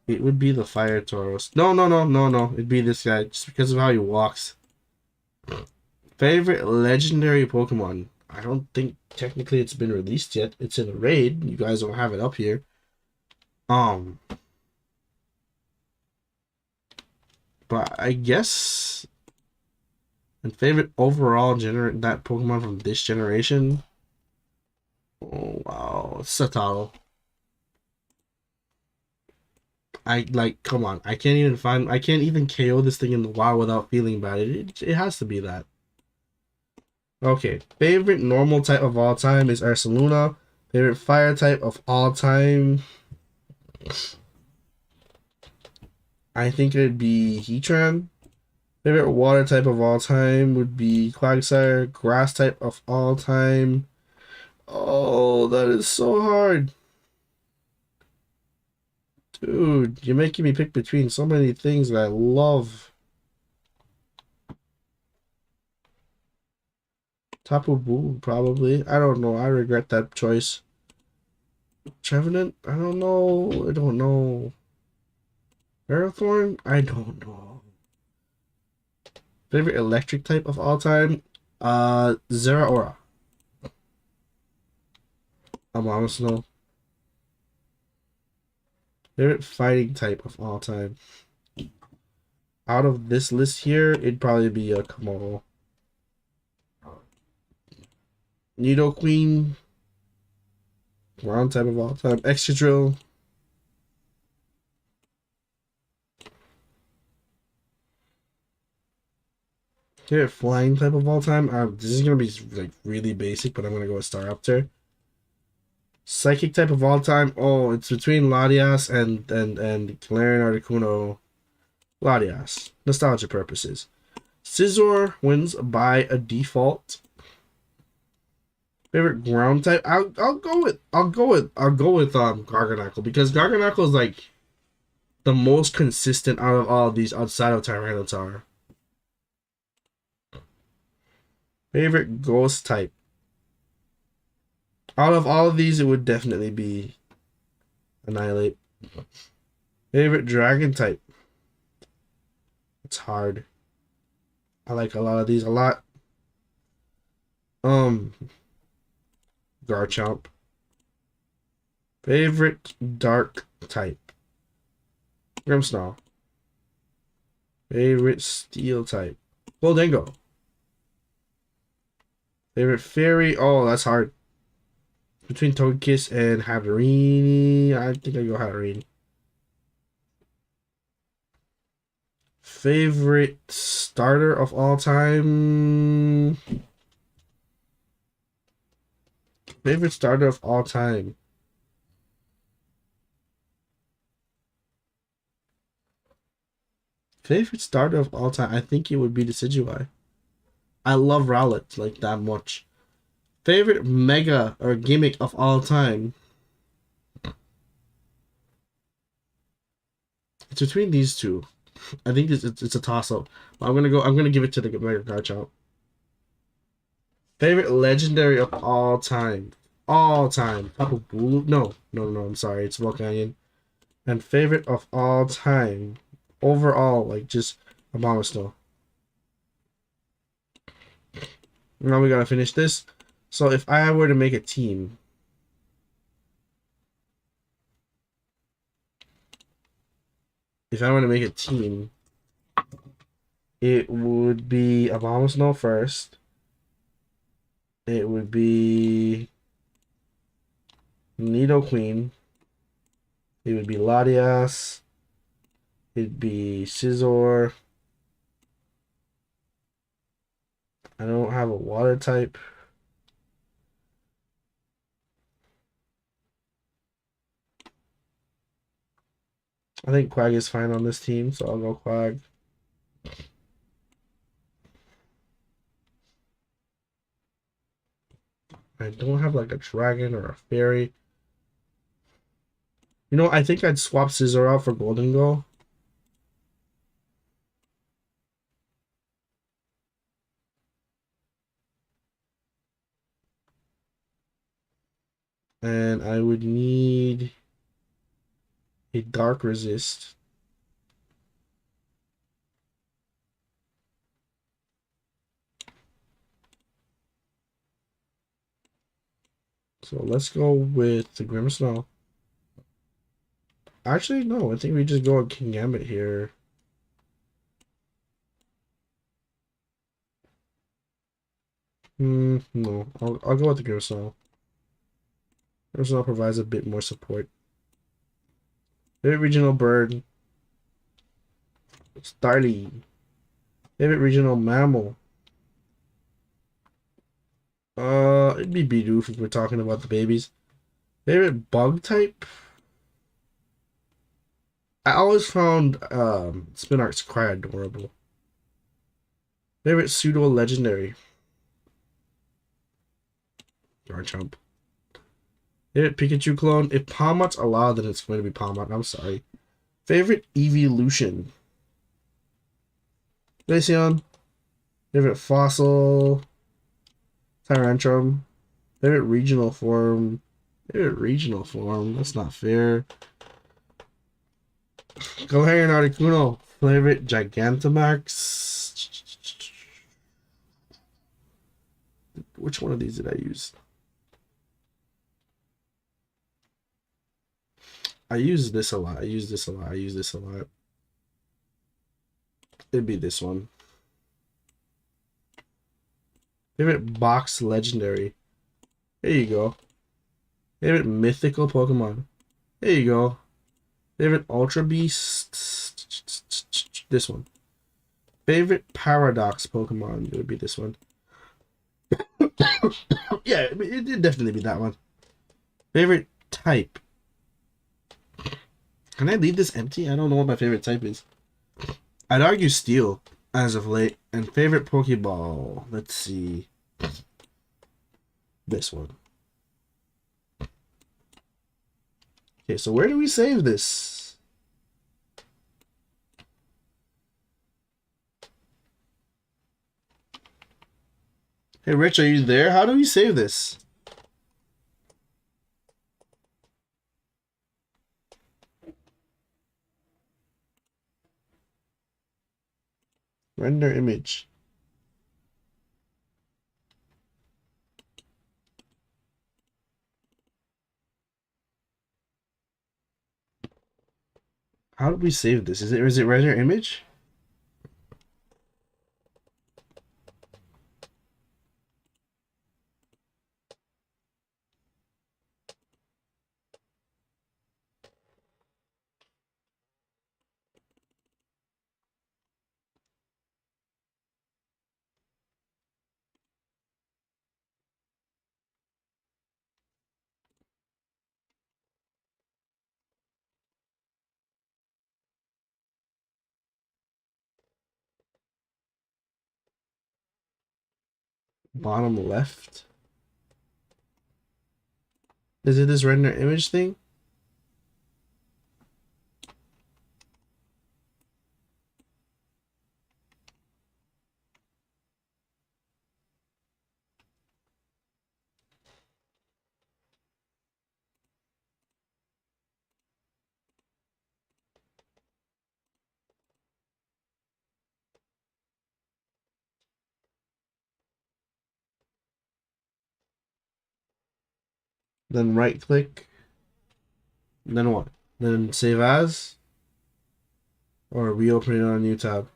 It would be the Fire Tauros. No. It'd be this guy just because of how he walks. Favorite legendary Pokemon. I don't think technically it's been released yet. It's in a raid. You guys don't have it up here. But I guess. And favorite overall that Pokemon from this generation. Oh wow, Satalo. Come on. I can't even KO this thing in the wild without feeling bad. It has to be that. Okay. Favorite normal type of all time is Ursaluna. Favorite fire type of all time. I think it'd be Heatran. Favorite water type of all time would be Quagsire. Grass type of all time. Oh, that is so hard. Dude, you're making me pick between so many things that I love. Tapu Buu, probably. I don't know. I regret that choice. Trevenant? I don't know. I don't know. Ferrothorn? I don't know. Favorite electric type of all time? Zeraora. Abomasnow. Favorite fighting type of all time? Out of this list here, it'd probably be a Komodo. Nidoqueen. Ground type of all time. Excadrill. Favorite flying type of all time? This is gonna be like really basic, but I'm gonna go with Staraptor. Psychic type of all time? Oh, it's between Latias and Galarian Articuno. Latias. Nostalgia purposes. Scizor wins by a default. Favorite ground type? I'll go with Garganacl, because Garganacl is like the most consistent out of all of these outside of Tyranitar. Favorite ghost type? Out of all of these, it would definitely be Annihilate. Favorite dragon type? It's hard. I like a lot of these a lot. Garchomp. Favorite dark type? Grimmsnarl. Favorite steel type? Goldengo. Favorite fairy? Oh, that's hard. Between Togekiss and Hatterene, I think I go Hatterene. Favorite starter of all time? Favorite starter of all time? Favorite starter of all time? I think it would be Decidueye. I love Rowlet like that much. Favorite mega or gimmick of all time? It's between these two. I think it's a toss up. I'm gonna give it to the Mega Garchomp. Favorite legendary of all time. All time. Tapu Bulu? No. I'm sorry. It's Volcanion. And favorite of all time. Overall, like just Abomasnow. Now we gotta finish this. So if I were to make a team, it would be Abomasnow first. It would be Nidoqueen. It would be Latias. It'd be Scizor. I don't have a water type. I think Quag is fine on this team, so I'll go Quag. I don't have like a dragon or a fairy. You know, I think I'd swap Scizor out for Golden Go. And I would need a Dark Resist. So let's go with the Grimmsnarl. Actually, no. I think we just go with King Gambit here. No. I'll go with the Grimmsnarl. Grimmsnarl provides a bit more support. Favorite regional bird. Starly. Favorite regional mammal. It'd be Bidoof if we're talking about the babies. Favorite bug type? I always found Spinarchs quite adorable. Favorite pseudo legendary? Garchomp. Favorite Pikachu clone? If Palmot's allowed, then it's going to be Palmot. I'm sorry. Favorite evolution? Glaceon. Favorite fossil? Tyrantrum. Favorite regional form? Favorite regional form? That's not fair. Galarian Articuno. Favorite Gigantamax? Which one of these did I use? I use this a lot. I use this a lot. I use this a lot. It'd be this one. Favorite box legendary. There you go. Favorite mythical Pokemon. There you go. Favorite Ultra Beast. This one. Favorite Paradox Pokemon. It would be this one. Yeah, it'd definitely be that one. Favorite type. Can I leave this empty? I don't know what my favorite type is. I'd argue Steel as of late. And favorite Pokeball. Let's see. This one. Okay, so where do we save this? Hey, Rich, are you there? How do we save this? Render image. How do we save this? Is it render image? Bottom left. Is it this render image thing? Then right click. Then what? Then save as? Or reopen it on a new tab?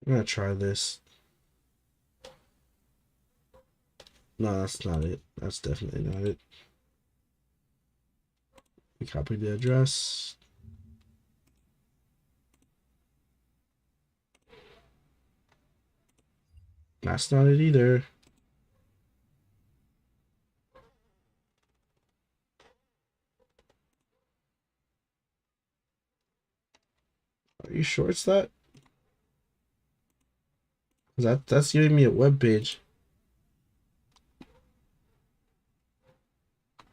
I'm gonna try this. No, that's not it. That's definitely not it. We copy the address. That's not it either. Are you sure it's that? That's giving me a web page.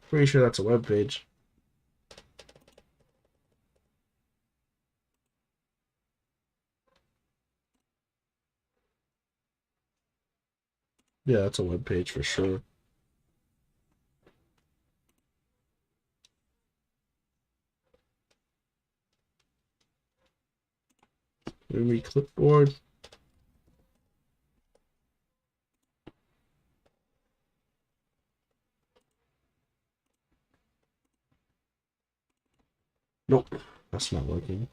Pretty sure that's a web page. Yeah, that's a web page for sure. Maybe clipboard. Nope, that's not working.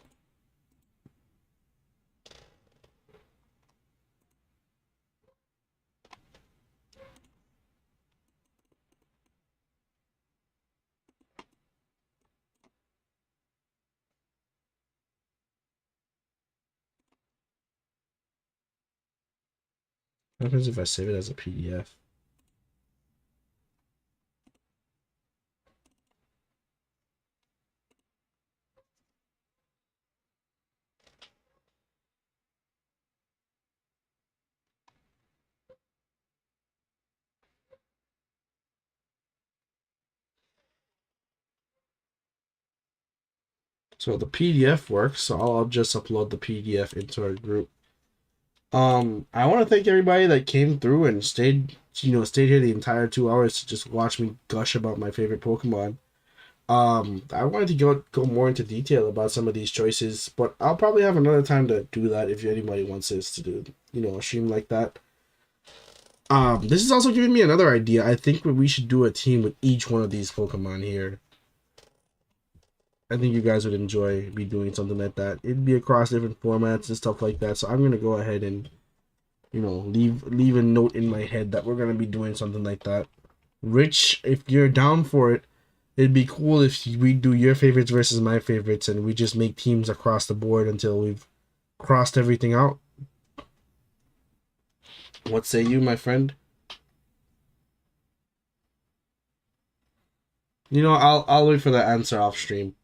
What happens if I save it as a PDF? So the PDF works, so I'll just upload the PDF into our group. I want to thank everybody that came through and stayed here the entire 2 hours to just watch me gush about my favorite Pokemon. I wanted to go more into detail about some of these choices, but I'll probably have another time to do that if anybody wants us to do, a stream like that. This is also giving me another idea. I think we should do a team with each one of these Pokemon here. I think you guys would enjoy me doing something like that. It'd be across different formats and stuff like that. So I'm gonna go ahead and leave a note in my head that we're gonna be doing something like that. Rich, if you're down for it, it'd be cool if we do your favorites versus my favorites, and we just make teams across the board until we've crossed everything out. What say you, my friend? I'll wait for the answer off stream.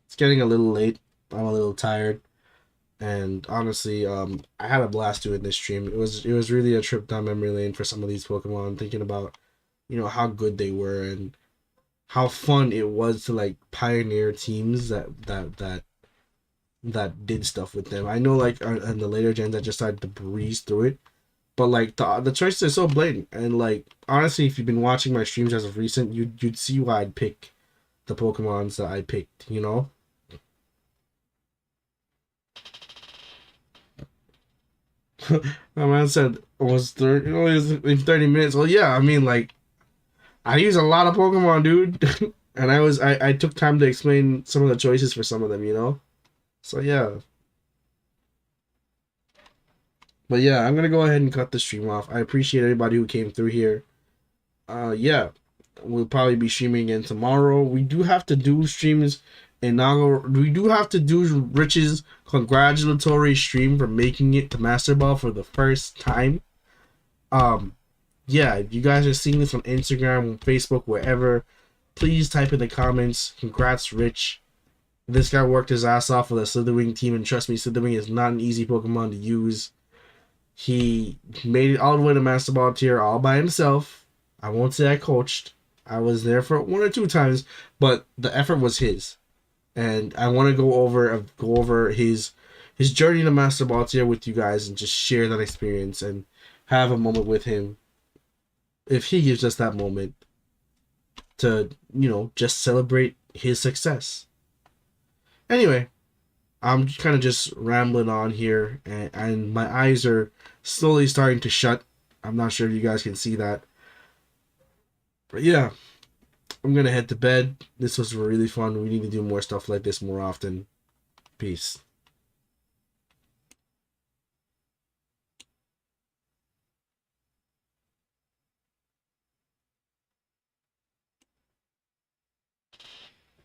It's getting a little late. I'm a little tired. And honestly, I had a blast doing this stream. It was really a trip down memory lane for some of these Pokemon, thinking about, how good they were and how fun it was to like pioneer teams that did stuff with them. I know like on the later gens I just started to breeze through it, but like the choices are so blatant. And like honestly, if you've been watching my streams as of recent, you'd see why I'd pick the Pokemons that I picked. My man said almost 30, in 30 minutes. Well, yeah, I mean, like, I use a lot of Pokemon, dude. And I took time to explain some of the choices for some of them. So, yeah. But, yeah, I'm going to go ahead and cut the stream off. I appreciate everybody who came through here. Yeah, we'll probably be streaming again tomorrow. We do have to do streams we do have to do Rich's congratulatory stream for making it to Master Ball for the first time. Yeah, if you guys are seeing this on Instagram, Facebook, wherever, please type in the comments. Congrats, Rich. This guy worked his ass off for the Slitherwing team, and trust me, Slitherwing is not an easy Pokemon to use. He made it all the way to Master Ball tier all by himself. I won't say I coached. I was there for 1 or 2 times, but the effort was his. And I want to go over his journey to Master Ball tier with you guys and just share that experience and have a moment with him if he gives us that moment to just celebrate his success. Anyway, I'm kind of just rambling on here, and my eyes are slowly starting to shut. I'm not sure if you guys can see that, but yeah, I'm gonna head to bed. This was really fun. We need to do more stuff like this more often. Peace.